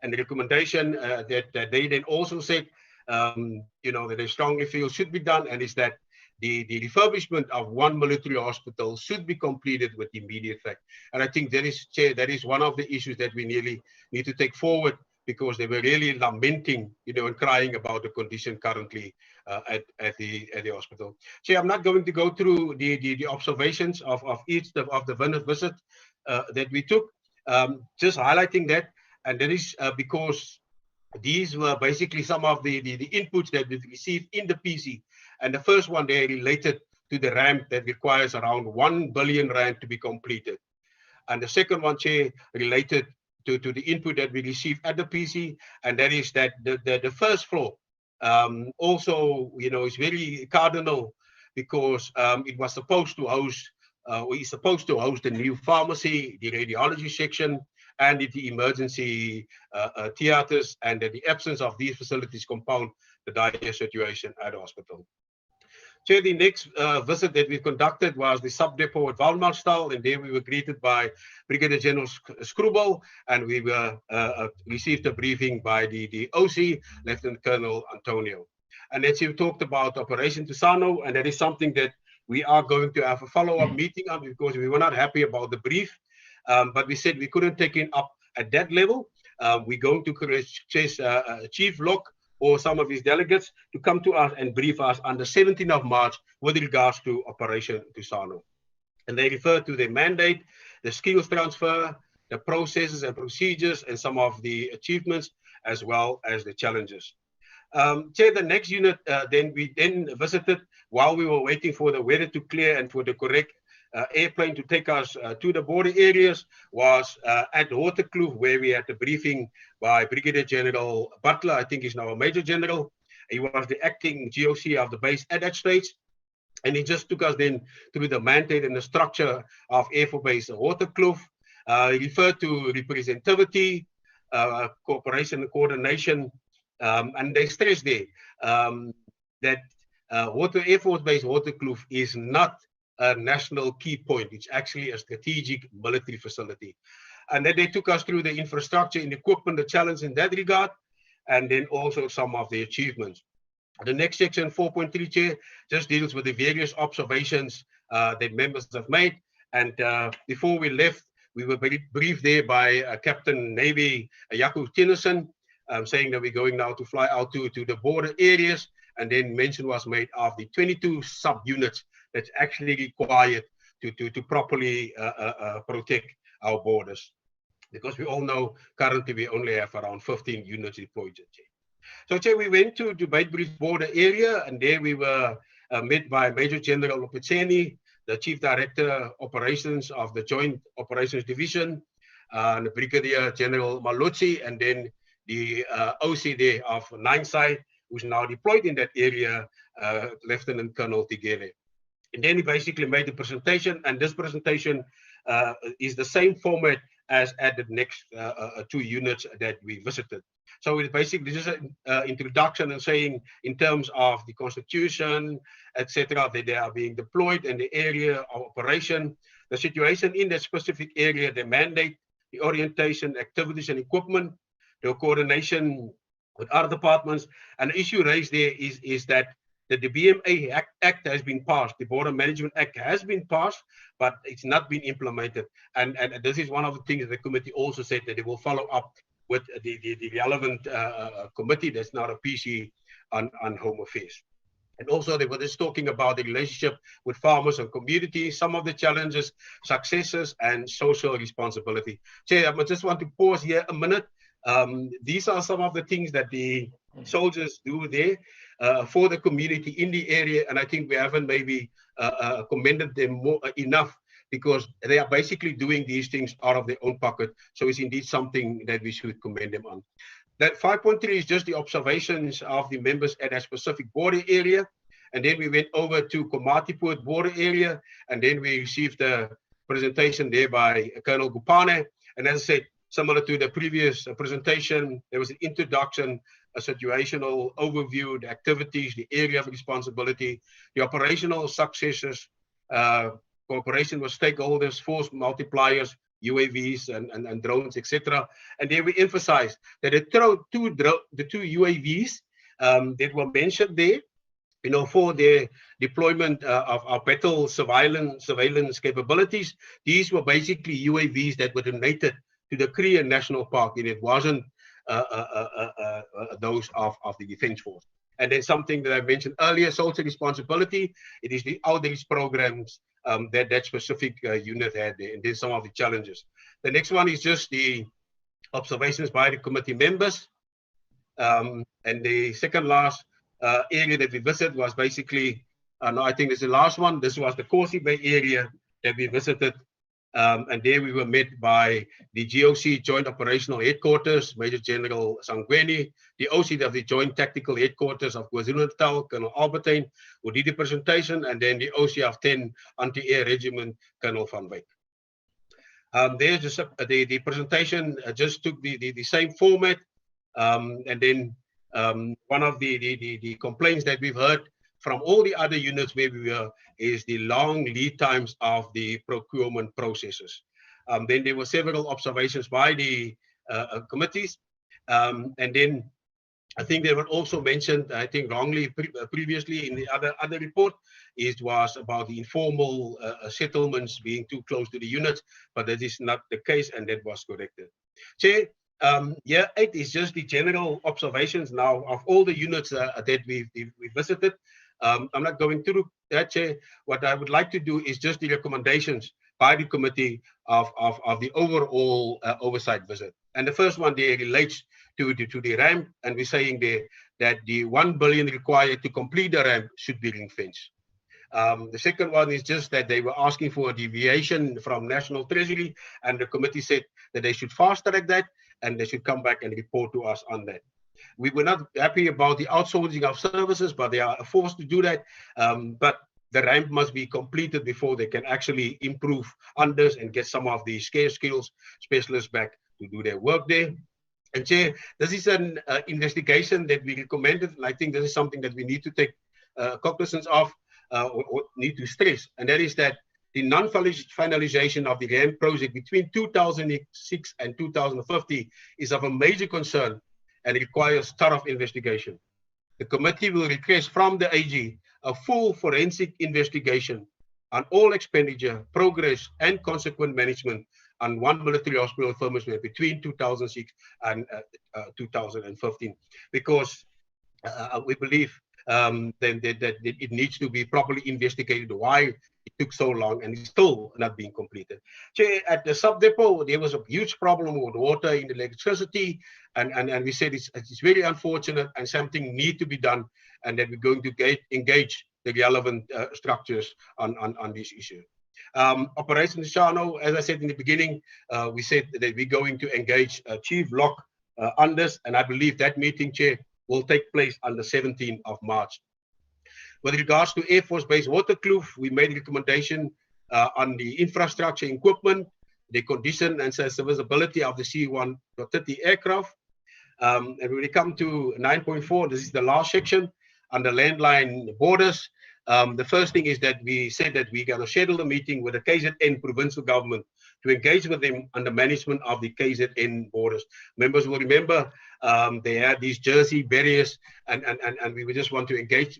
And the recommendation that they then also said, that they strongly feel should be done, and is that the refurbishment of one military hospital should be completed with immediate effect. And I think that is, Chair, that is one of the issues that we really need to take forward, because they were really lamenting, and crying about the condition currently at the hospital. Chair, I'm not going to go through the observations of each of the visit that we took, just highlighting that, and that is because these were basically some of the inputs that we received in the PC. And the first one there related to the ramp that requires around 1 billion rand to be completed. And the second one, Chair, related to the input that we received at the PC, and that is that the first floor also, is very cardinal, because it was supposed to host, is supposed to host the new pharmacy, the radiology section, and the emergency theaters, and that the absence of these facilities compound the dire situation at the hospital. Chair, the next visit that we conducted was the sub-depot at Walmarstal, and there we were greeted by Brigadier General Scrubel, and we were received a briefing by the OC, Lieutenant Colonel Antonio. And as you talked about Operation Tusano, and that is something that we are going to have a follow-up meeting on, because we were not happy about the brief, but we said we couldn't take it up at that level. We're going to chase Chief Locke or some of his delegates to come to us and brief us on the 17th of March with regards to Operation Tusano. And they refer to the mandate, the skills transfer, the processes and procedures, and some of the achievements, as well as the challenges. Chair, the next unit we visited while we were waiting for the weather to clear and for the correct airplane to take us to the border areas was at Waterkloof, where we had the briefing by Brigadier General Bartlett. I think he's now a Major General. He was the acting GOC of the base at that stage. And he just took us then through the mandate and the structure of Air Force Base Waterkloof. He referred to representativity, cooperation and coordination, and they stressed there that Air Force Base Waterkloof is not a national key point. It's actually a strategic military facility. And then they took us through the infrastructure and equipment, the challenge in that regard, and then also some of the achievements. The next section, 4.3, Chair, just deals with the various observations that members have made. And before we left, we were very briefed there by Captain Navy Jaco Tennyson, saying that we're going now to fly out to the border areas. And then mention was made of the 22 subunits that's actually required to properly protect our borders. Because we all know currently we only have around 15 units deployed. So, Chair, we went to Beitbridge border area, and there we were met by Major General Lopetseni, the Chief Director Operations of the Joint Operations Division, and Brigadier General Malotsi, and then the OC there of Nineside, who's now deployed in that area, Lieutenant Colonel Tigere. And then he basically made the presentation, and this presentation is the same format as at the next 2 units that we visited. So it's basically just an introduction and saying in terms of the constitution, etc., that they are being deployed in the area of operation, the situation in that specific area, the mandate, the orientation, activities and equipment, the coordination with other departments. And the issue raised there is that the BMA Act has been passed, the Border Management Act has been passed, but it's not been implemented. And this is one of the things that the committee also said, that they will follow up with the relevant committee that's not a PC on Home Affairs. And also they were just talking about the relationship with farmers and communities, some of the challenges, successes, and social responsibility. Chair, I just want to pause here a minute. These are some of the things that the soldiers do there for the community in the area, and I think we haven't maybe commended them more enough, because they are basically doing these things out of their own pocket. So it's indeed something that we should commend them on. That 5.3 is just the observations of the members at a specific border area. And then we went over to Komatipoort border area, and then we received a presentation there by Colonel Gupane. And as I said, similar to the previous presentation, there was an introduction, a situational overview, the activities, the area of responsibility, the operational successes, cooperation with stakeholders, force multipliers, UAVs and drones, etc. And there we emphasized that the two UAVs that were mentioned there, you know, for the deployment of our battle surveillance capabilities, these were basically UAVs that were donated to the Kruger National Park, and it wasn't those of the Defence Force. And then something that I mentioned earlier, social responsibility, it is the outreach programs that specific unit had there, and then some of the challenges. The next one is just the observations by the committee members. And the second last area that we visited was basically, no, I think this is the last one. This was the Corsi Bay area that we visited. And there we were met by the GOC Joint Operational Headquarters, Major General Sangweni, the OC of the Joint Tactical Headquarters of KwaZulu-Natal, Colonel Albertine, who did the presentation, and then the OC of 10 Anti-Air Regiment, Colonel Van Wyk. There's just the presentation just took the same format, and then one of the complaints that we've heard from all the other units where we were is the long lead times of the procurement processes. Then there were several observations by the committees. And then I think they were also mentioned, I think wrongly previously in the other report, was about the informal settlements being too close to the units, but that is not the case, and that was corrected. Chair, year 8 is just the general observations now of all the units that we visited. I'm not going through that, Chair. What I would like to do is just the recommendations by the committee of the overall oversight visit. And the first one there relates to the ramp, and we're saying there that the 1 billion required to complete the ramp should be ring-fenced. The second one is just that they were asking for a deviation from National Treasury, and the committee said that they should fast-track that, and they should come back and report to us on that. We were not happy about the outsourcing of services, but they are forced to do that. But the ramp must be completed before they can actually improve on this and get some of the scarce skills specialists back to do their work there. And Chair, this is an investigation that we recommended, and I think this is something that we need to take cognizance of. need to stress, and that is that the non-finalization of the RAM project between 2006 and 2050 is of a major concern and requires thorough investigation. The committee will request from the AG a full forensic investigation on all expenditure, progress, and consequent management on one military hospital refurbishment between 2006 and 2015, because we believe that it needs to be properly investigated why it took so long and it's still not being completed. So at the sub-depot, there was a huge problem with water and electricity, and we said it's very unfortunate and something needs to be done, and that we're going to engage the relevant structures on this issue. Operation Shano, as I said in the beginning, we said that we're going to engage Chief Locke on this, and I believe that meeting, Chair, will take place on the 17th of March. With regards to Air Force Base Waterkloof, we made a recommendation on the infrastructure equipment, the condition and serviceability of the C-130 aircraft. And when we come to 9.4, this is the last section on the landline borders. The first thing is that we said that we're going to schedule a meeting with the KZN provincial government to engage with them on the management of the KZN borders. Members will remember they had these Jersey barriers, and we just want to engage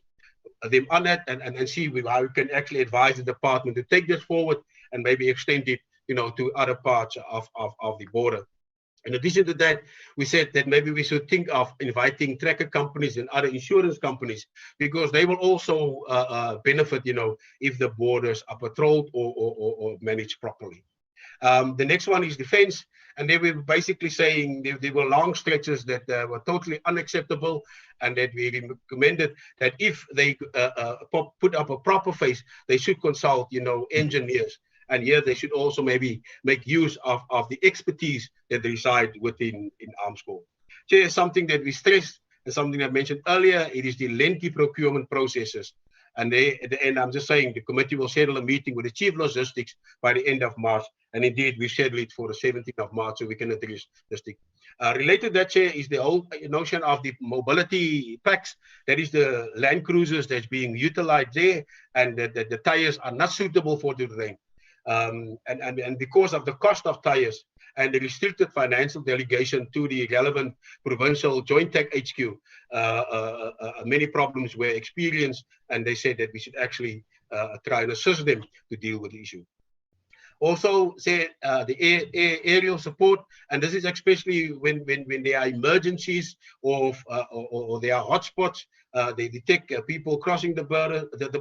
them on that and see how we can actually advise the department to take this forward and maybe extend it, to other parts of the border. In addition to that, we said that maybe we should think of inviting tracker companies and other insurance companies, because they will also benefit, if the borders are patrolled or managed properly. The next one is defense, and they were basically saying there were long stretches that were totally unacceptable, and that we recommended that if they put up a proper face, they should consult, engineers. And here they should also maybe make use of the expertise that reside within Arms Corps. Chair, something that we stressed and something I mentioned earlier, it is the lengthy procurement processes. And at the end, I'm just saying the committee will schedule a meeting with the Chief Logistics by the end of March. And indeed, we scheduled it for the 17th of March so we can address this thing. Related to that, Chair, is the whole notion of the mobility packs. That is the Land Cruisers that's being utilized there, and that the tires are not suitable for the terrain. And because of the cost of tires and the restricted financial delegation to the relevant provincial Joint Tech HQ, many problems were experienced, and they said that we should actually try and assist them to deal with the issue. Also, say the aerial support, and this is especially when there are emergencies or there are hotspots. They detect people crossing the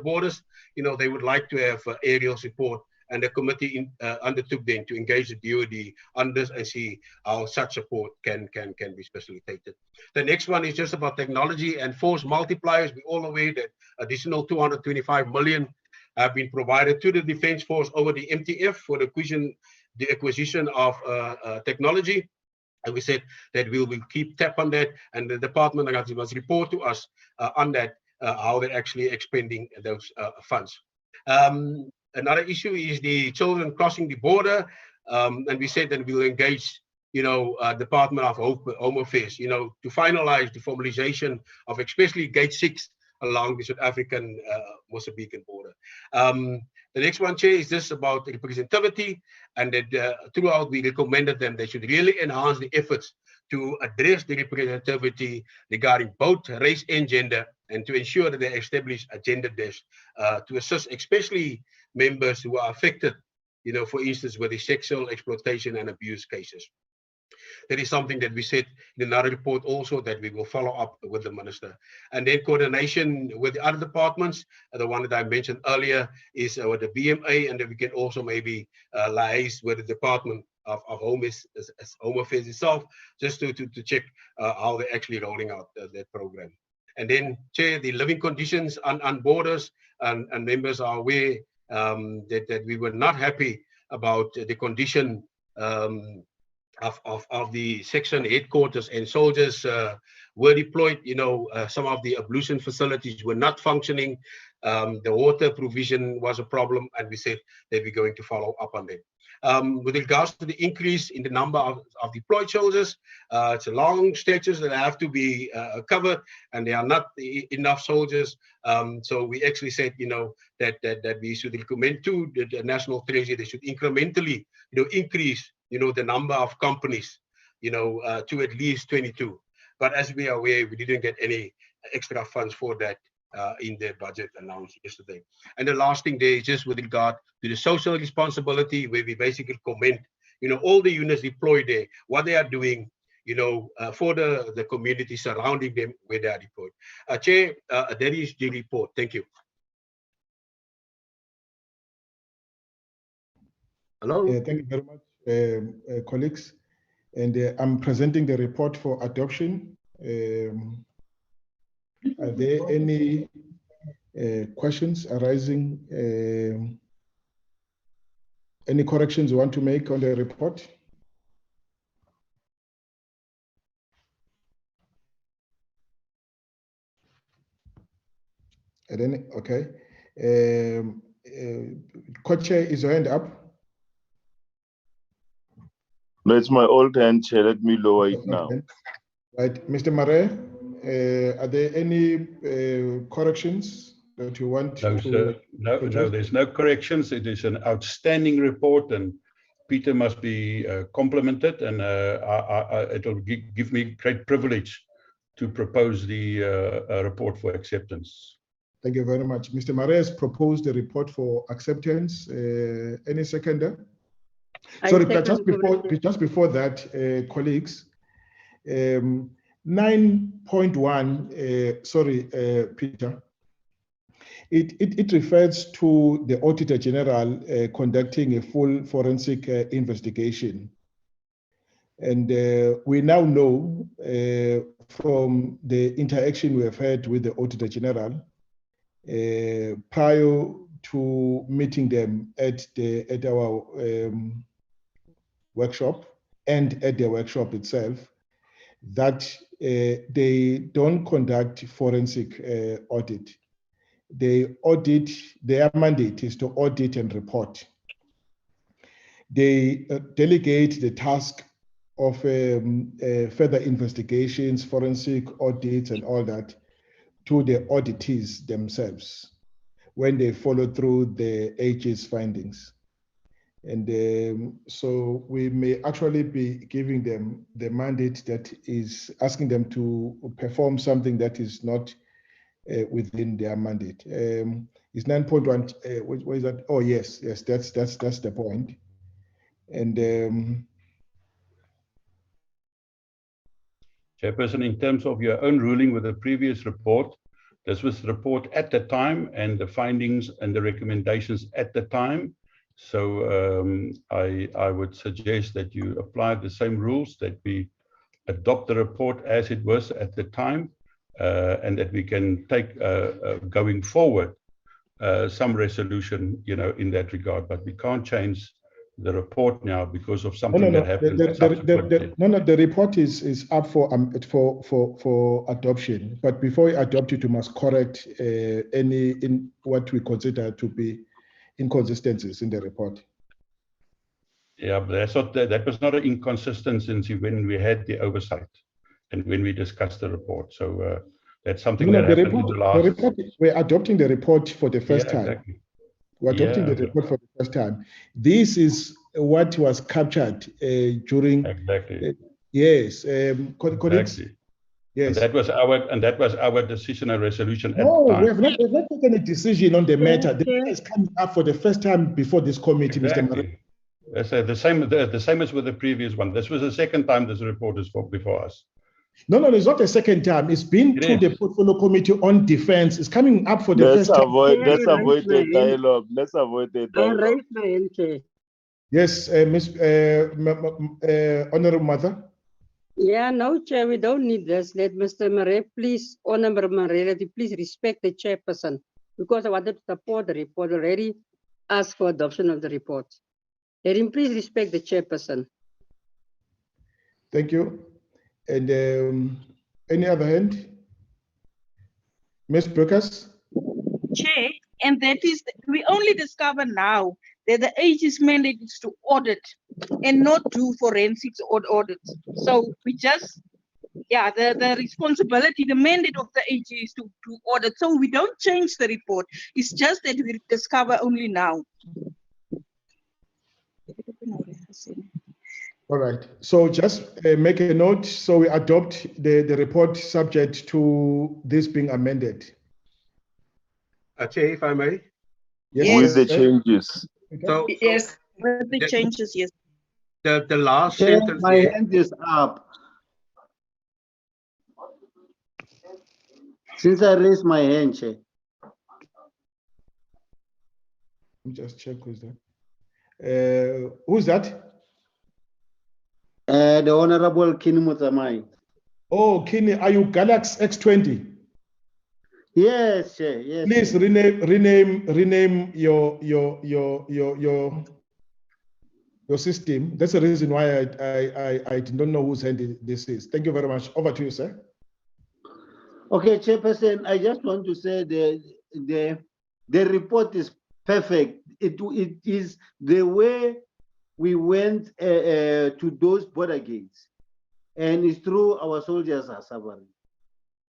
borders. They would like to have aerial support. And the committee undertook then to engage the DoD on this and see how such support can be facilitated. The next one is just about technology and force multipliers. We're all aware that additional 225 million have been provided to the Defence Force over the MTF for the acquisition of technology. And we said that we will keep tap on that, and the department must report to us on that, how they're actually expending those funds. Another issue is the children crossing the border, and we said that we will engage, Department of Home Affairs, to finalize the formalization of especially Gate 6 along the South African Mozambican border. The next one, Chair, is just about representativity, and that throughout we recommended them they should really enhance the efforts to address the representativity regarding both race and gender, and to ensure that they establish a gender desk to assist especially members who are affected, for instance, with the sexual exploitation and abuse cases. That is something that we said in another report also, that we will follow up with the minister. And then coordination with the other departments, the one that I mentioned earlier is with the BMA, and then we can also maybe liaise with the Department of Home Affairs itself, just to check how they're actually rolling out that program. And then, Chair, the living conditions on borders, and members are aware that we were not happy about the condition of the section headquarters, and soldiers were deployed. Some of the ablution facilities were not functioning. The water provision was a problem, and we said that we're going to follow up on that. with regards to the increase in the number of deployed soldiers. It's a long stretches that have to be covered, and there are not enough soldiers. So we actually said, that we should recommend to the National Treasury they should incrementally, increase, the number of companies, to at least 22. But as we are aware, we didn't get any extra funds for that in the budget announced yesterday. And the last thing there is just with regard to the social responsibility, where we basically comment, all the units deployed there, what they are doing, for the community surrounding them where they are deployed. Chair, that is the report. Thank you. Hello. Thank you very much, colleagues. And I'm presenting the report for adoption. Are there any questions arising? Any corrections you want to make on the report? Okay. Co-chair, is your hand up? No, it's my old hand, Chair. Let me lower it now. Right, Mr. Mare, are there any corrections that you want No, to? sir. No, there's no corrections. It is an outstanding report, and Peter must be complimented, and it will give me great privilege to propose the report for acceptance. Thank you very much. Mr. Mare has proposed the report for acceptance. Any seconder? Sorry, but just before that, colleagues, 9.1, sorry, Peter, it refers to the Auditor General conducting a full forensic investigation. And we now know from the interaction we have had with the Auditor General prior to meeting them at our workshop and at the workshop itself, that they don't conduct forensic audit. They audit, their mandate is to audit and report. They delegate the task of further investigations, forensic audits and all that to the auditees themselves when they follow through the AG's findings. And so we may actually be giving them the mandate that is asking them to perform something that is not within their mandate. Is 9.1, what is that? Oh, yes, that's the point. And Chairperson, in terms of your own ruling with the previous report, this was the report at the time and the findings and the recommendations at the time. So I would suggest that you apply the same rules, that we adopt the report as it was at the time, and that we can take going forward some resolution, in that regard. But we can't change the report now because of something that happened. The report is up for adoption. But before you adopt it, you must correct in what we consider to be inconsistencies in the report. Yeah, but that was not an inconsistency when we had the oversight and when we discussed the report. So that's something that happened in the last. We're adopting the report for the first time. Exactly. We're adopting the report for the first time. This is what was captured during. Exactly. Yes, colleagues. Exactly. Yes. And that was our decision and resolution at the time. We have not taken a decision on the matter. The matter is coming up for the first time before this committee, Mr. Mare. That's the same as with the previous one. This was the second time this report is before us. No, it's not the second time. It's been to the portfolio committee on defense. It's coming up for the first time. Let's avoid the dialogue. Let's avoid the dialogue. Yes, Miss Honorable Mother. Yeah, no, Chair, we don't need this. Let Mr. Mare, please, Honorable Mare, let you please respect the chairperson, because I wanted to support the report already, ask for adoption of the report. Let him please respect the chairperson. Thank you. And any other hand? Ms. Beukes? Chair, and that is, we only discover now that the AG's mandate is to audit and not do forensics or audits. So we just, yeah, the responsibility, the mandate of the AG is to audit. So we don't change the report. It's just that we discover only now. All right. So just make a note. So we adopt the report subject to this being amended. Chair, if I may. Yes. With the changes. Okay. So Yes, with the changes, yes. the last Chair, sentence my there, hand is up. Since I raised my hand, Chair. Let me just check who's that. Who's that? The Honorable Kini Mutamai. Oh, Kini, are you Galaxy X20? Yes, Chair. Yes. Please Chair. rename your system. That's the reason why I did not know whose hand this is. Thank you very much. Over to you, sir. Okay, Chairperson, I just want to say the report is perfect. It is the way we went to those border gates, and it's true our soldiers are suffering.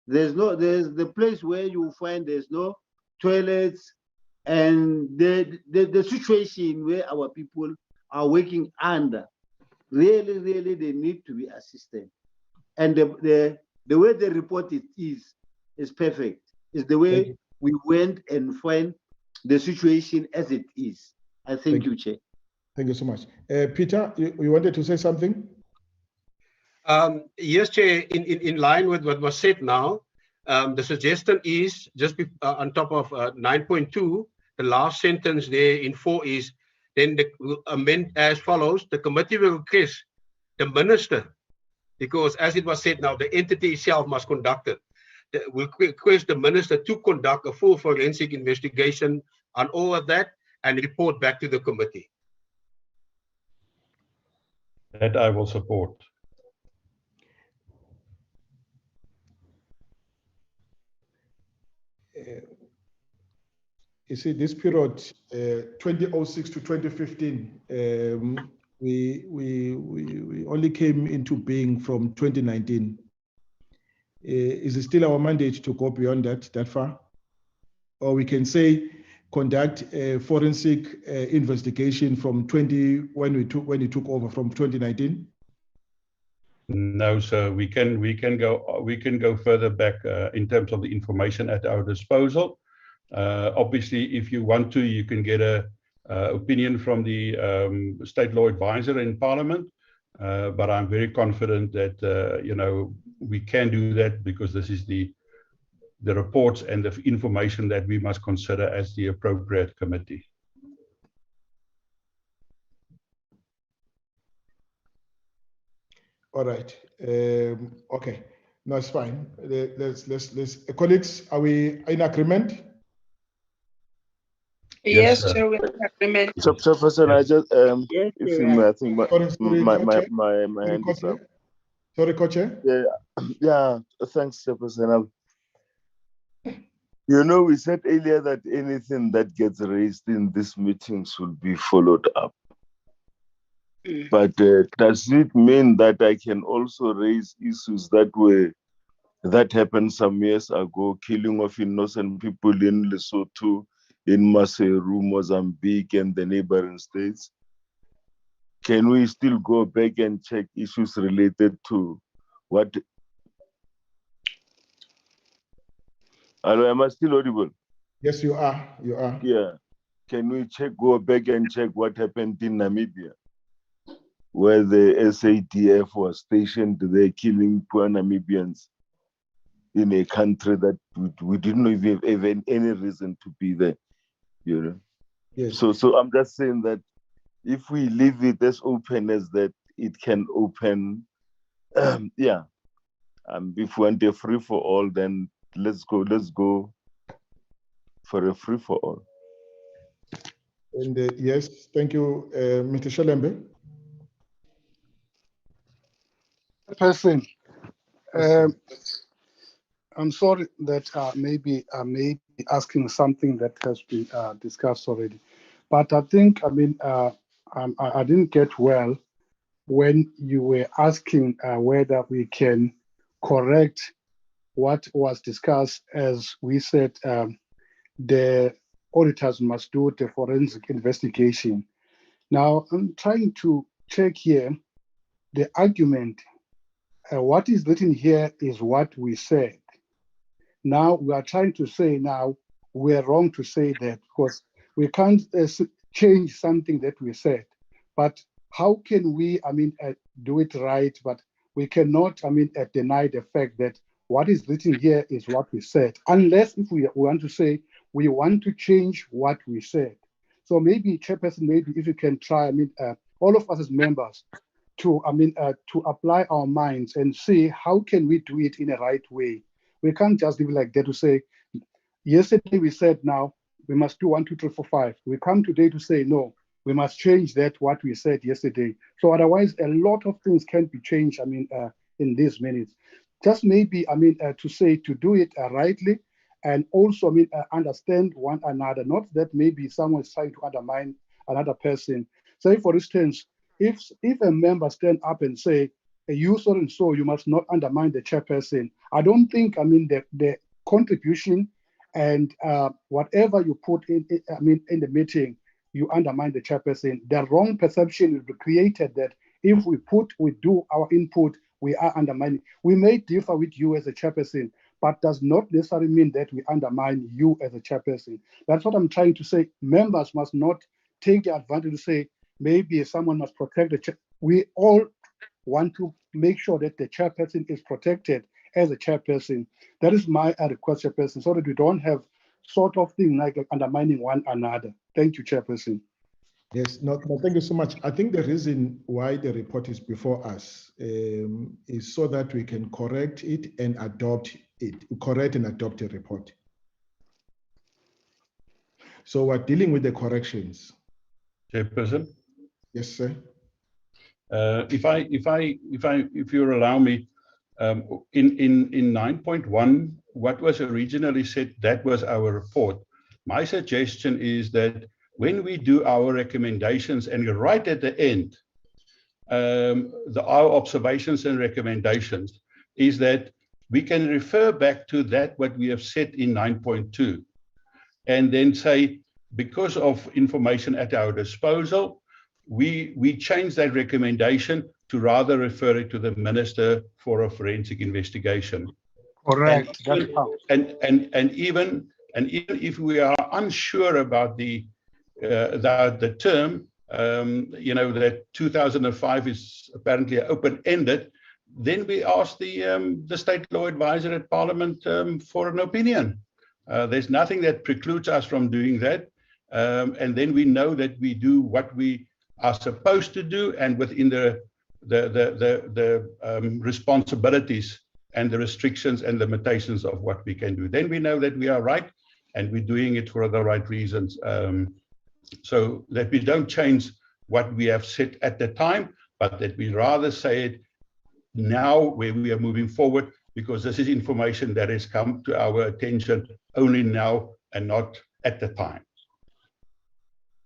There's the place where you find there's no toilets, and the situation where our people are working under, really they need to be assisted. And the way the report is perfect. It's the way we went and find the situation as it is. I thank you, Chair. Thank you so much. Peter, you wanted to say something? Yes, Chair, in line with what was said now, the suggestion is just on top of 9.2, the last sentence there in 4 is, then we'll amend as follows: the committee will request the minister, because as it was said now, the entity itself must conduct it. We'll request the minister to conduct a full forensic investigation on all of that and report back to the committee. That I will support. You see, this period, 2006 to 2015, we only came into being from 2019. Is it still our mandate to go beyond that far? Or we can say conduct a forensic investigation from when we took over from 2019? No, sir. We can go further back in terms of the information at our disposal. Obviously, if you want to, you can get a opinion from the state law advisor in Parliament. But I'm very confident that we can do that, because this is the reports and the information that we must consider as the appropriate committee. All right. Okay. No, it's fine. Let's colleagues, are we in agreement? Yes, Chair, we're in agreement. Chairperson, I just Yes, if you may, I think my hand is up. Sorry, Co-Chair. Yeah. Thanks, Chairperson. We said earlier that anything that gets raised in this meeting should be followed up. But does it mean that I can also raise issues that happened some years ago, killing of innocent people in Lesotho, in Maseru, Mozambique, and the neighboring states? Can we still go back and check issues related to what? Hello, am I still audible? Yes, you are. You are. Yeah. Can we go back and check what happened in Namibia, where the SADF was stationed there, killing poor Namibians in a country that we didn't even have any reason to be there, Yes. So I'm just saying that if we leave it as open as that, it can open, if we want a free for all, then let's go for a free for all. And yes, thank you, Mr. Shelembe. Person, I'm sorry that maybe I may be asking something that has been discussed already, But I think, I mean, I didn't get well when you were asking whether we can correct what was discussed. As we said, the auditors must do the forensic investigation. Now, I'm trying to check here the argument. What is written here is what we said. Now, we are trying to say now we're wrong to say that, because we can't change something that we said. But how can we, I mean, do it right? But we cannot, I mean, deny the fact that what is written here is what we said, unless if we want to say we want to change what we said. So maybe, Chairperson, maybe if you can try, I mean, all of us as members, to, I mean, to apply our minds and see how can we do it in a right way. We can't just leave it like that to say, yesterday we said now we must do 1, 2, 3, 4, 5. We come today to say, no, we must change that what we said yesterday. So otherwise, a lot of things can be changed, I mean, in these minutes. Just maybe, I mean, to say, to do it rightly, and also, I mean, understand one another, not that maybe someone is trying to undermine another person. Say, for instance, if a member stand up and say, you so and so, you must not undermine the chairperson. I don't think, I mean, the contribution and whatever you put in, I mean, in the meeting, you undermine the chairperson. The wrong perception will be created that if we do our input, we are undermining. We may differ with you as a chairperson, but does not necessarily mean that we undermine you as a chairperson. That's what I'm trying to say. Members must not take the advantage to say, maybe someone must protect the chair. We all want to make sure that the chairperson is protected as a chairperson. That is my request, Chairperson, so that we don't have sort of thing like undermining one another. Thank you, Chairperson. Yes, no, thank you so much. I think the reason why the report is before us is so that we can correct it and adopt it, correct and adopt a report. So we're dealing with the corrections. Chairperson? Yes, sir. If you allow me, in 9.1, what was originally said, that was our report. My suggestion is that when we do our recommendations and right at the end, our observations and recommendations is that we can refer back to that what we have said in 9.2 and then say, because of information at our disposal, we change that recommendation to rather refer it to the Minister for a Forensic Investigation. Correct. And even if we are unsure about the term, you know, that 2005 is apparently open-ended, then we ask the State Law Advisor at Parliament for an opinion. There's nothing that precludes us from doing that. And then we know that we do what we are supposed to do and within the responsibilities and the restrictions and limitations of what we can do. Then we know that we are right and we're doing it for the right reasons. So that we don't change what we have said at the time, but that we rather say it now where we are moving forward, because this is information that has come to our attention only now and not at the time.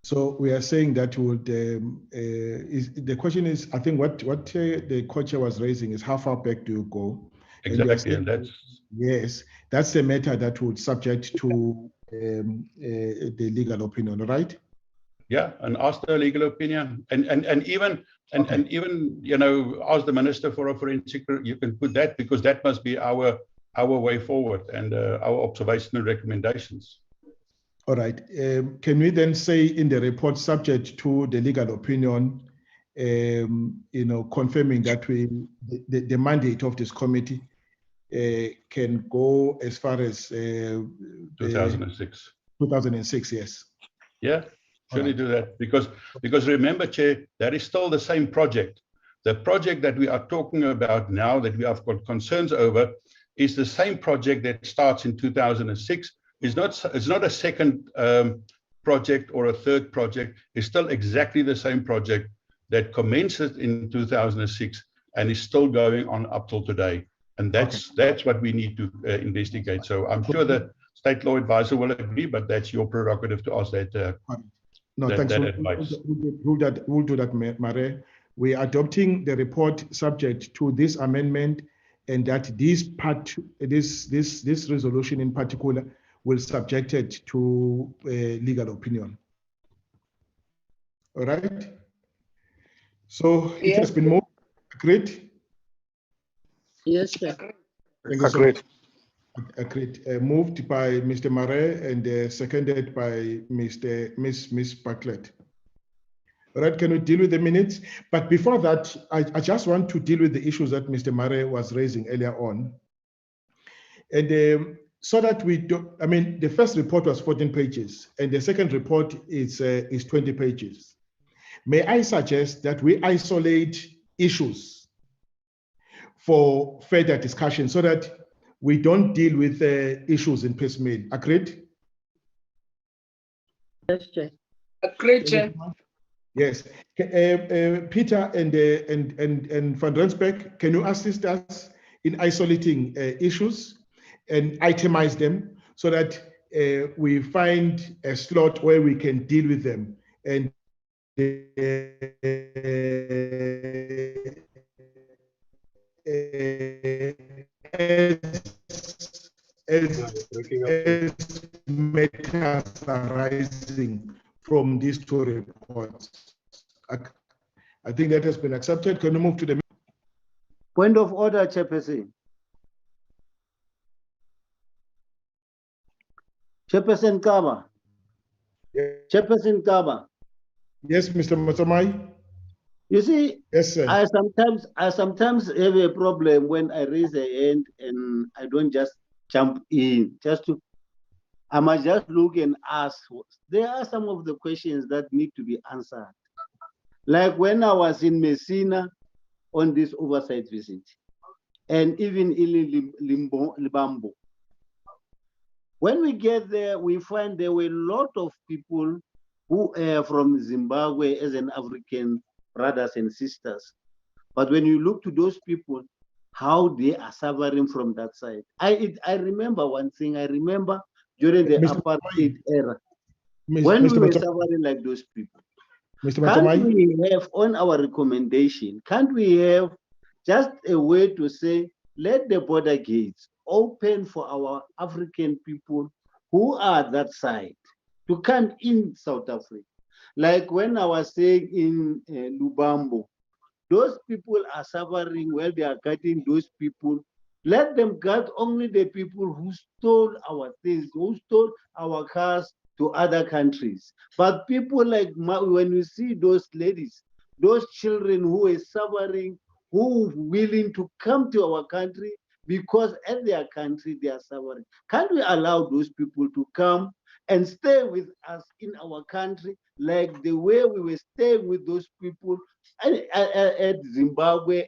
So we are saying that would the question is, I think what the co-chair was raising is how far back do you go? Exactly, and that's yes, that's a matter that would subject to the legal opinion, right? Yeah, and ask the legal opinion, and even you know, ask the Minister for a Forensic. You can put that, because that must be our way forward and our observational recommendations. All right. Can we then say in the report, subject to the legal opinion, you know, confirming that the mandate of this committee can go as far as 2006. 2006, yes. Yeah, surely do that, because remember, Chair, that is still the same project. The project that we are talking about now, that we have got concerns over, is the same project that starts in 2006. It's not a second project or a third project. It's still exactly the same project that commenced in 2006 and is still going on up till today. And that's what we need to investigate. So I'm sure the State Law Advisor will agree, but that's your prerogative to ask that No, that, thanks. that We'll advice. we'll do that, Mare. We are adopting the report subject to this amendment, and that this resolution in particular will subject it to legal opinion. All right. So it has been moved. Agreed. Yes, sir. Thank you so much. Agreed. Moved by Mr. Mare and seconded by Miss Bartlett. All right, can we deal with the minutes? But before that, I just want to deal with the issues that Mr. Mare was raising earlier on. And so that we do, I mean, the first report was 14 pages and the second report is 20 pages. May I suggest that we isolate issues for further discussion so that we don't deal with issues in piecemeal. Agreed? Yes, Chair. Agreed, Chair. Yes. Peter and Van Rensbeck, can you assist us in isolating issues and itemize them so that we find a slot where we can deal with them and as matters arising from these two reports. I think that has been accepted. Can we move to the point of order, Chairperson? Chairperson Kaba. Yes. Chairperson Kaba. Yes, Mr. Matamai. You see, yes, sir. I sometimes have a problem when I raise a hand and I don't just jump in. I must just look and ask. There are some of the questions that need to be answered. Like when I was in Messina on this oversight visit, and even in Libambo. When we get there, we find there were a lot of people who are from Zimbabwe as an African brothers and sisters. But when you look to those people, how they are suffering from that side. I remember one thing. I remember during the apartheid era, when we were suffering like those people. Can't we have on our recommendation, can't we have just a way to say, let the border gates open for our African people who are that side to come in South Africa? Like when I was saying in Lubambo, those people are suffering while they are cutting those people. Let them cut only the people who stole our things, who stole our cars to other countries. But people like, when you see those ladies, those children who are suffering, who are willing to come to our country because at their country they are suffering. Can't we allow those people to come and stay with us in our country like the way we were staying with those people at Zimbabwe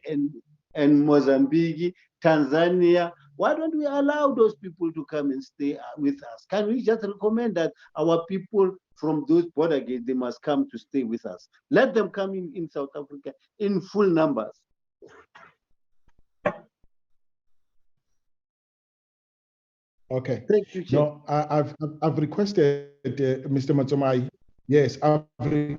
and Mozambique, Tanzania? Why don't we allow those people to come and stay with us? Can we just recommend that our people from those border gates, they must come to stay with us? Let them come in South Africa in full numbers. Okay. Thank you, Chair. No, I've requested Mr. Matsomai. Yes, I've requested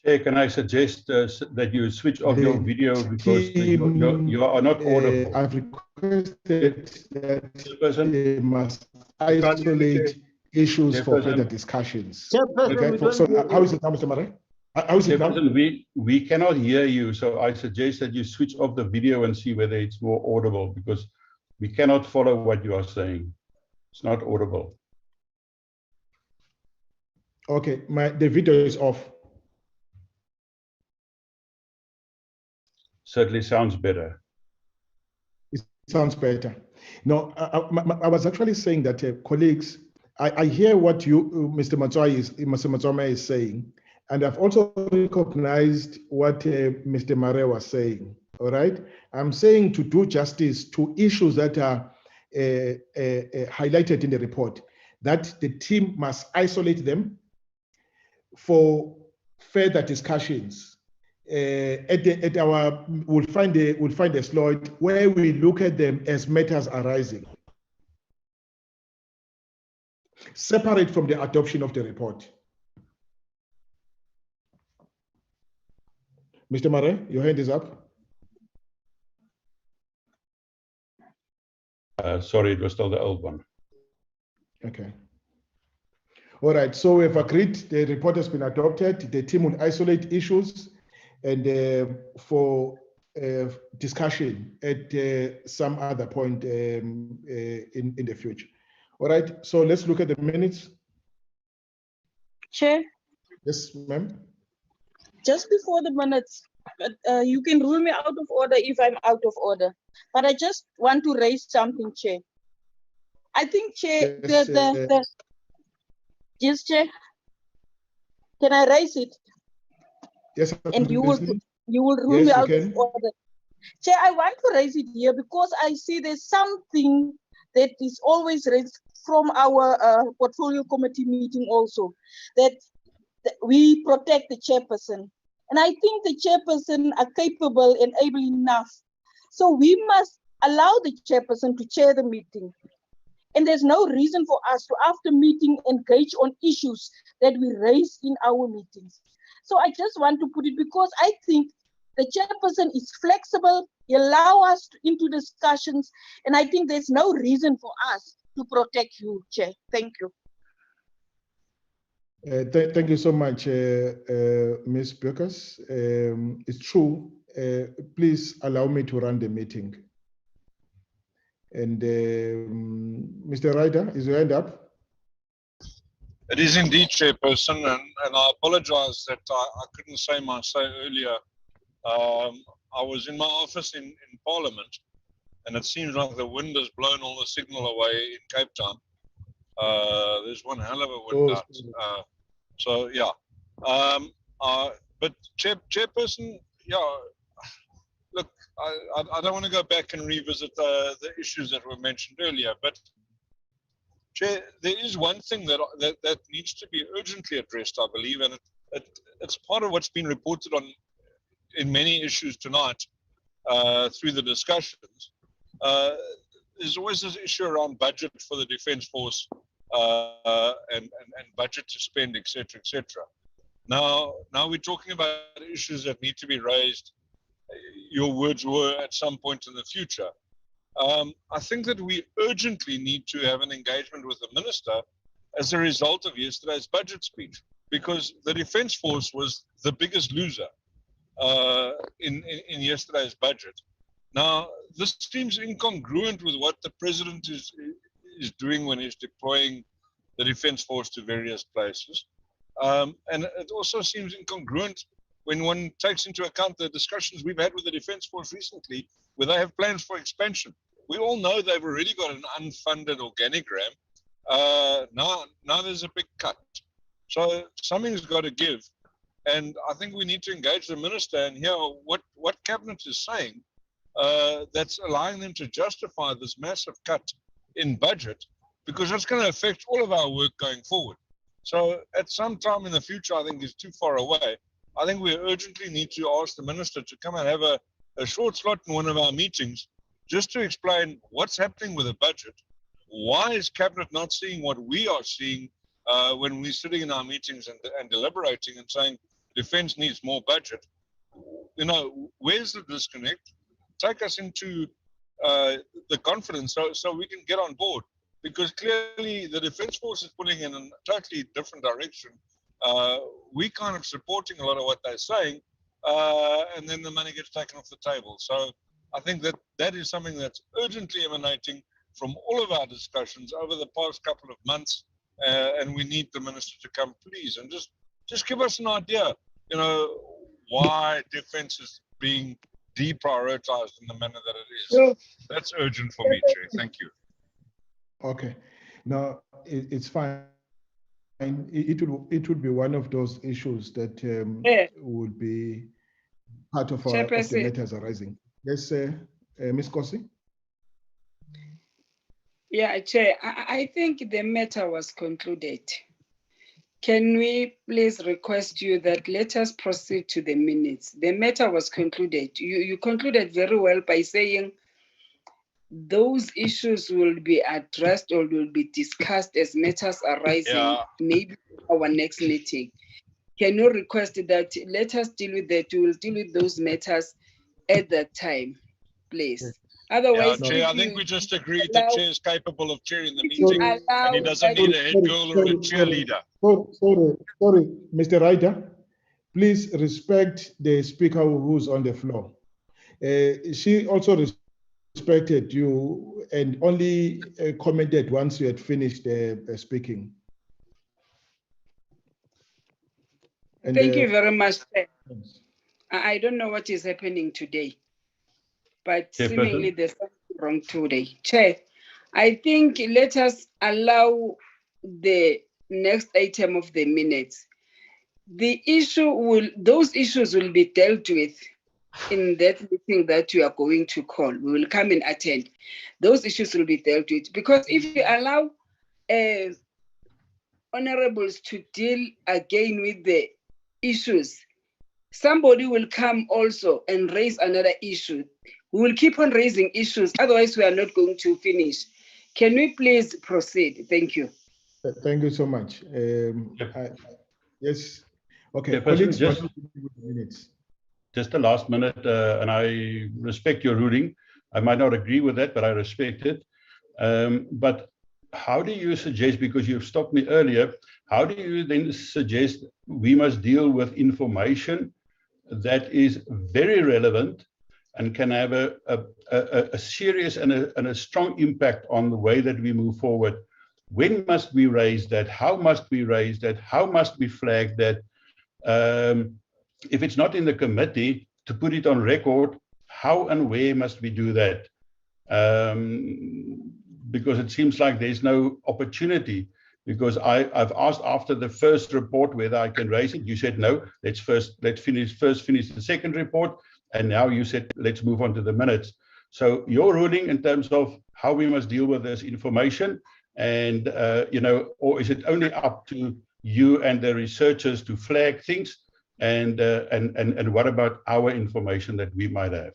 Chair, can I suggest that you switch off your video because you are not audible. I've requested that they must isolate issues for further discussions. Okay. So how is it now, Mr. Mare? How is it now? We cannot hear you, so I suggest that you switch off the video and see whether it's more audible, because we cannot follow what you are saying. It's not audible. Okay, the video is off. Certainly sounds better. It sounds better. No, I was actually saying that, colleagues, I hear what you, Mr. Matsomai is saying, and I've also recognized what Mr. Mare was saying. All right, I'm saying to do justice to issues that are highlighted in the report, that the team must isolate them for further discussions. We'll find a slot where we look at them as matters arising. separate from the adoption of the report. Mr. Mare, your hand is up. Sorry, it was still the old one. Okay. All right, so we've agreed the report has been adopted. The team will isolate issues and for discussion at some other point in the future. All right, so let's look at the minutes. Chair, Yes, ma'am. just before the minutes, you can rule me out of order if I'm out of order, but I just want to raise something, Chair. I think, Chair, Yes, yes, Chair. Can I raise it? Yes, And you will rule Yes, me you out can. of order. Chair, I want to raise it here because I see there's something that is always raised from our portfolio committee meeting also, that we protect the chairperson. And I think the chairperson are capable and able enough. So we must allow the chairperson to chair the meeting. And there's no reason for us to, after meeting, engage on issues that we raise in our meetings. So I just want to put it because I think the chairperson is flexible, he allow us into discussions, and I think there's no reason for us to protect you, Chair. Thank you. Thank you so much, Ms. Beukes. It's true. Please allow me to run the meeting. And Mr. Ryder, is your hand up? It is indeed, Chairperson, and I apologize that I couldn't say my say earlier. I was in my office in Parliament, and it seems like the wind has blown all the signal away in Cape Town. There's one hell of a wind out. So, yeah. But Chairperson, yeah, look, I don't want to go back and revisit the issues that were mentioned earlier, but Chair, there is one thing that needs to be urgently addressed, I believe, and it's part of what's been reported on in many issues tonight through the discussions. There's always this issue around budget for the Defence Force and budget to spend, etc., etc. Now we're talking about issues that need to be raised. Your words were at some point in the future. I think that we urgently need to have an engagement with the Minister as a result of yesterday's budget speech, because the Defence Force was the biggest loser in yesterday's budget. Now, this seems incongruent with what the President is doing when he's deploying the Defence Force to various places. And it also seems incongruent when one takes into account the discussions we've had with the Defence Force recently, where they have plans for expansion. We all know they've already got an unfunded organogram. Now there's a big cut. So something's got to give. And I think we need to engage the Minister and hear what Cabinet is saying that's allowing them to justify this massive cut in budget, because that's going to affect all of our work going forward. So at some time in the future, I think is too far away. I think we urgently need to ask the Minister to come and have a short slot in one of our meetings just to explain what's happening with the budget. Why is Cabinet not seeing what we are seeing when we're sitting in our meetings and deliberating and saying Defence needs more budget? You know, where's the disconnect? Take us into the confidence so we can get on board, because clearly the Defence Force is pulling in a totally different direction. We kind of supporting a lot of what they're saying, and then the money gets taken off the table. So I think that is something that's urgently emanating from all of our discussions over the past couple of months, and we need the Minister to come, please, and just give us an idea, you know, why defence is being deprioritized in the manner that it is. That's urgent for me, Chair. Thank you. Okay. Now, it's fine. It would be one of those issues that would be part of the matters arising. Yes, Ms. Kosi? Yeah, Chair, I think the matter was concluded. Can we please request you that let us proceed to the minutes? The matter was concluded. You concluded very well by saying those issues will be addressed or will be discussed as matters arising, maybe our next meeting. Can you request that let us deal with that? We will deal with those matters at that time, please. Otherwise, Chair, I think we just agreed that Chair is capable of chairing the meeting and he doesn't need a head girl or a cheerleader. Sorry, Mr. Ryder, please respect the speaker who's on the floor. She also respected you and only commented once you had finished speaking. And, thank you very much, Chair. I don't know what is happening today, but seemingly there's something wrong today. Chair, I think let us allow the next item of the minutes. Those issues will be dealt with in that meeting that you are going to call. We will come and attend. Those issues will be dealt with, because if you allow honorables to deal again with the issues, somebody will come also and raise another issue. We will keep on raising issues, otherwise we are not going to finish. Can we please proceed? Thank you. Thank you so much. Yes. Okay. Just the last minute, and I respect your ruling. I might not agree with that, but I respect it. But how do you suggest, because you've stopped me earlier, how do you then suggest we must deal with information that is very relevant and can have a serious and a strong impact on the way that we move forward? When must we raise that? How must we raise that? How must we flag that? If it's not in the committee, to put it on record, how and where must we do that? Because it seems like there's no opportunity. Because I've asked after the first report whether I can raise it. You said no. Let's finish the second report, and now you said let's move on to the minutes. So your ruling in terms of how we must deal with this information, and or is it only up to you and the researchers to flag things? And what about our information that we might have?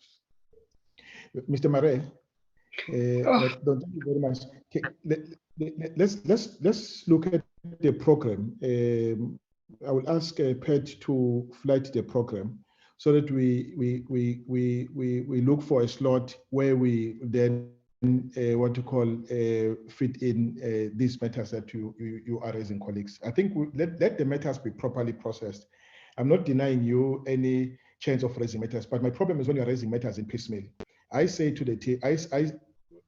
Mr. Mare, thank you very much. Let's look at the program. I will ask Pat to flight the program so that we look for a slot where we then fit in these matters that you are raising, colleagues. I think let the matters be properly processed. I'm not denying you any chance of raising matters, but my problem is when you're raising matters in piecemeal. I say to the team,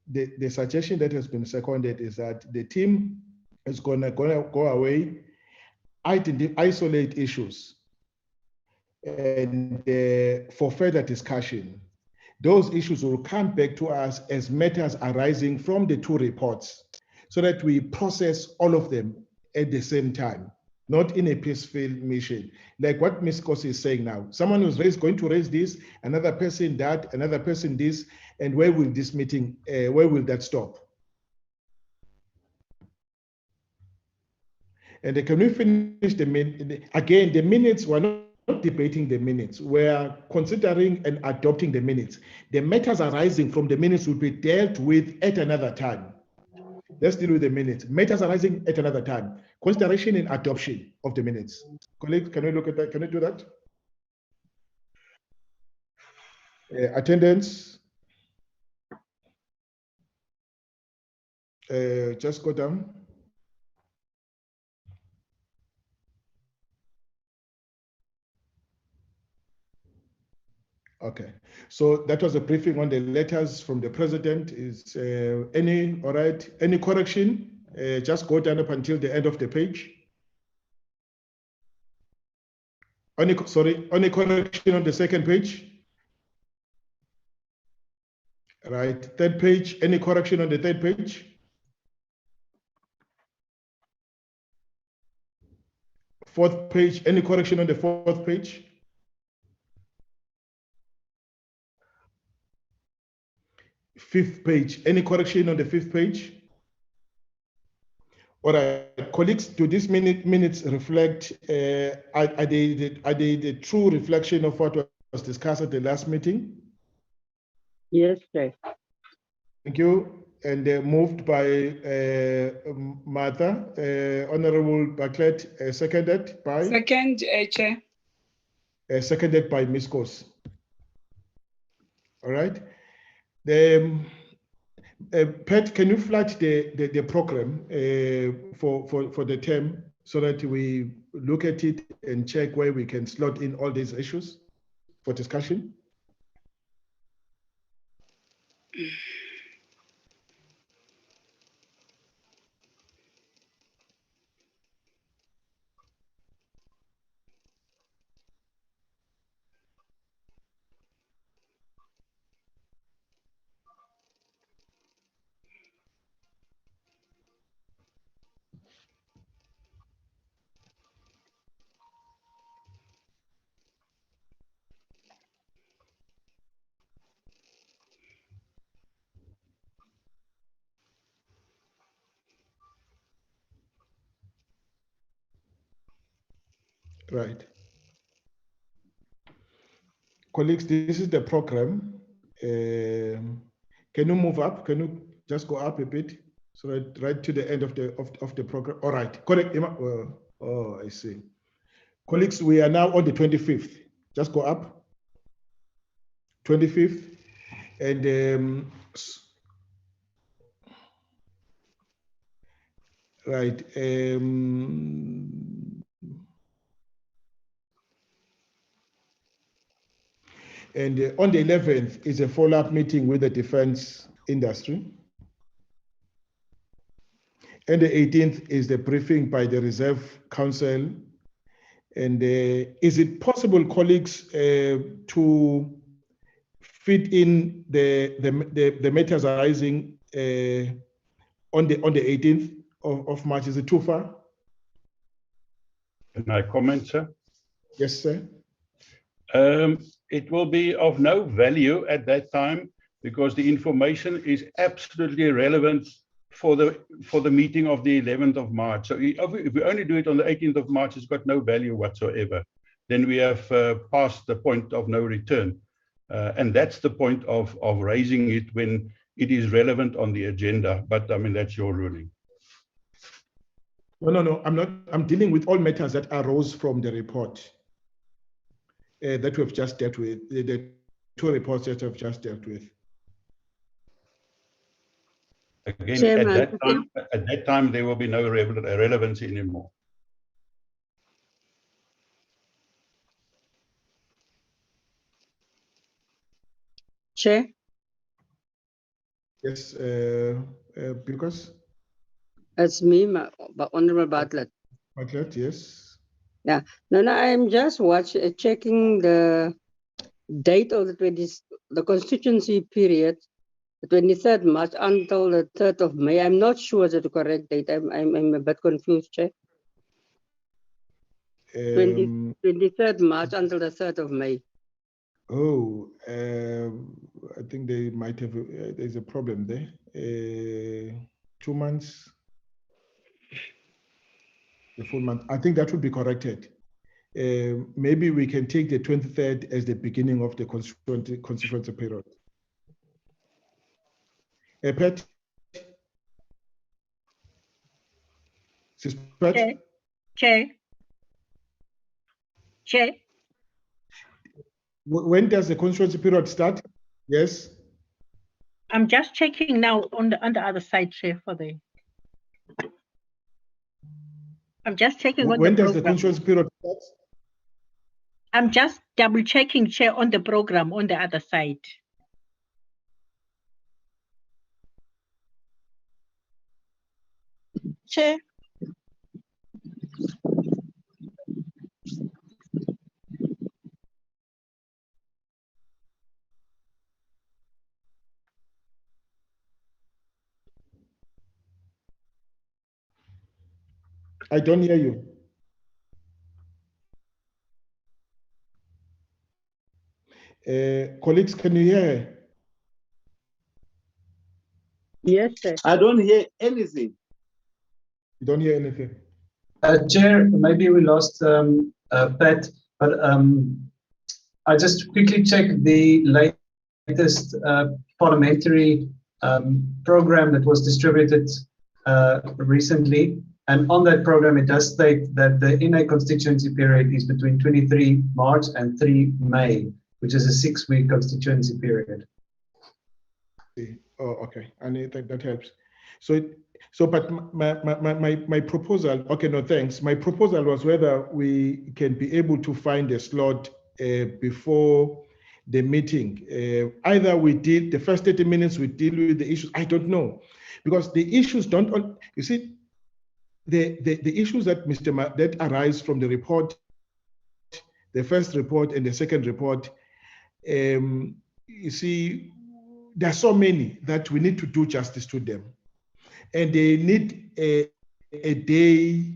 the suggestion that has been seconded is that the team is gonna go away, isolate issues, and for further discussion. Those issues will come back to us as matters arising from the two reports, so that we process all of them at the same time, not in a peaceful mission. Like what Ms. Kosi is saying now. Someone who's going to raise this, another person that, another person this, and where will this meeting, where will that stop? And can we finish the minutes? We're not debating the minutes. We're considering and adopting the minutes. The matters arising from the minutes will be dealt with at another time. Let's deal with the minutes. Matters arising at another time. Consideration and adoption of the minutes. Colleagues, can we look at that? Can we do that? Attendance. Just go down. Okay, so that was a briefing on the letters from the president. Is any correction? Just go down up until the end of the page. Any correction on the second page? Right, third page, any correction on the third page? Fourth page, any correction on the fourth page? Fifth page, any correction on the fifth page? All right, colleagues, do these minutes reflect, are they the true reflection of what was discussed at the last meeting? Yes, sir. Thank you. And moved by Martha. Honorable Bartlett, seconded by? Second, Chair. Seconded by Ms. Kos. All right. Pat, can you flag the program for the term so that we look at it and check where we can slot in all these issues for discussion? Right. Colleagues, this is the program. Can you move up? Can you just go up a bit? So right to the end of the program. All right, correct. Oh, I see. Colleagues, we are now on the 25th. Just go up. 25th. And right. And on the 11th is a follow-up meeting with the defense industry. And the 18th is the briefing by the Reserve Council. And is it possible, colleagues, to fit in the matters arising on the 18th of March? Is it too far? Can I comment, sir? Yes, sir. It will be of no value at that time because the information is absolutely relevant for the meeting of the 11th of March. So if we only do it on the 18th of March, it's got no value whatsoever. Then we have passed the point of no return. And that's the point of raising it when it is relevant on the agenda. But I mean, that's your ruling. No, I'm not. I'm dealing with all matters that arose from the report that we've just dealt with, the two reports that we've just dealt with. Again, at that time, there will be no relevance anymore. Chair? Yes, Beukes? It's me, Honorable Bartlett. Bartlett, yes. Yeah, no, I'm just checking the date of the constituency period, the 23rd March until the 3rd of May. I'm not sure the correct date. I'm a bit confused, Chair. 23rd March until the 3rd of May. Oh, I think they might have, there's a problem there. 2 months, the full month. I think that would be corrected. Maybe we can take the 23rd as the beginning of the constituency period. Pat? Chair. When does the constituency period start? Yes. I'm just checking now on the other side, Chair, for the. I'm just checking on when the does the constituency period start? I'm just double checking, Chair, on the program on the other side. Chair. I don't hear you. Colleagues, can you hear her? Yes, sir. I don't hear anything. You don't hear anything? Chair, maybe we lost Pat, but I just quickly checked the latest parliamentary program that was distributed recently. And on that program, it does state that the INA constituency period is between 23 March and 3 May, which is a 6-week constituency period. Oh, okay. And I think that helps. But my proposal, okay, no, thanks. My proposal was whether we can be able to find a slot before the meeting. Either we did the first 30 minutes, we deal with the issues. I don't know, because the issues don't. You see, the issues that that arise from the report, the first report and the second report. You see, there are so many that we need to do justice to them, and they need a day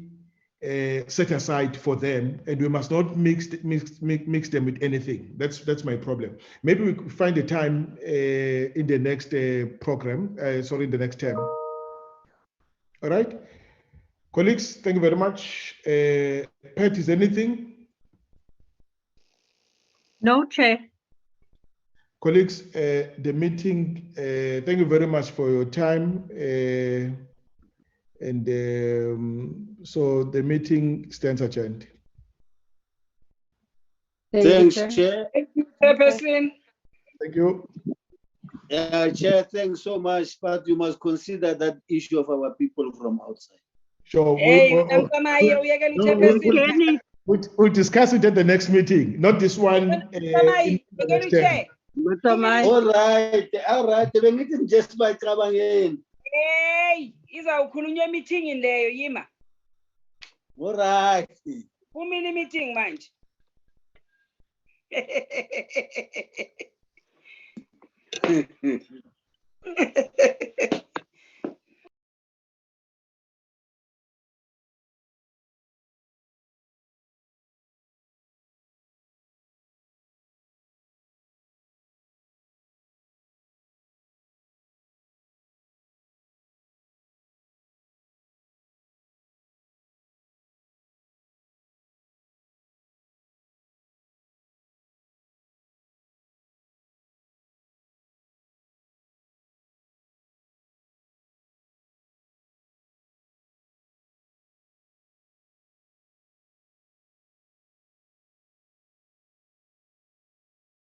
set aside for them, and we must not mix them with anything. That's my problem. Maybe we could find a time in the next program, in the next term. All right, colleagues, thank you very much. Pat, is anything? No, Chair. Colleagues, the meeting, thank you very much for your time. So the meeting stands adjourned. Thanks, Chair. Thank you, Chairperson. Thank you. Chair, thanks so much, but you must consider that issue of our people from outside. Sure. We'll discuss it at the next meeting, not this one. All right. Just by Trabangin. Hey, izawukhulunywa meeting leyo yima. All right. Kumini meeting manje.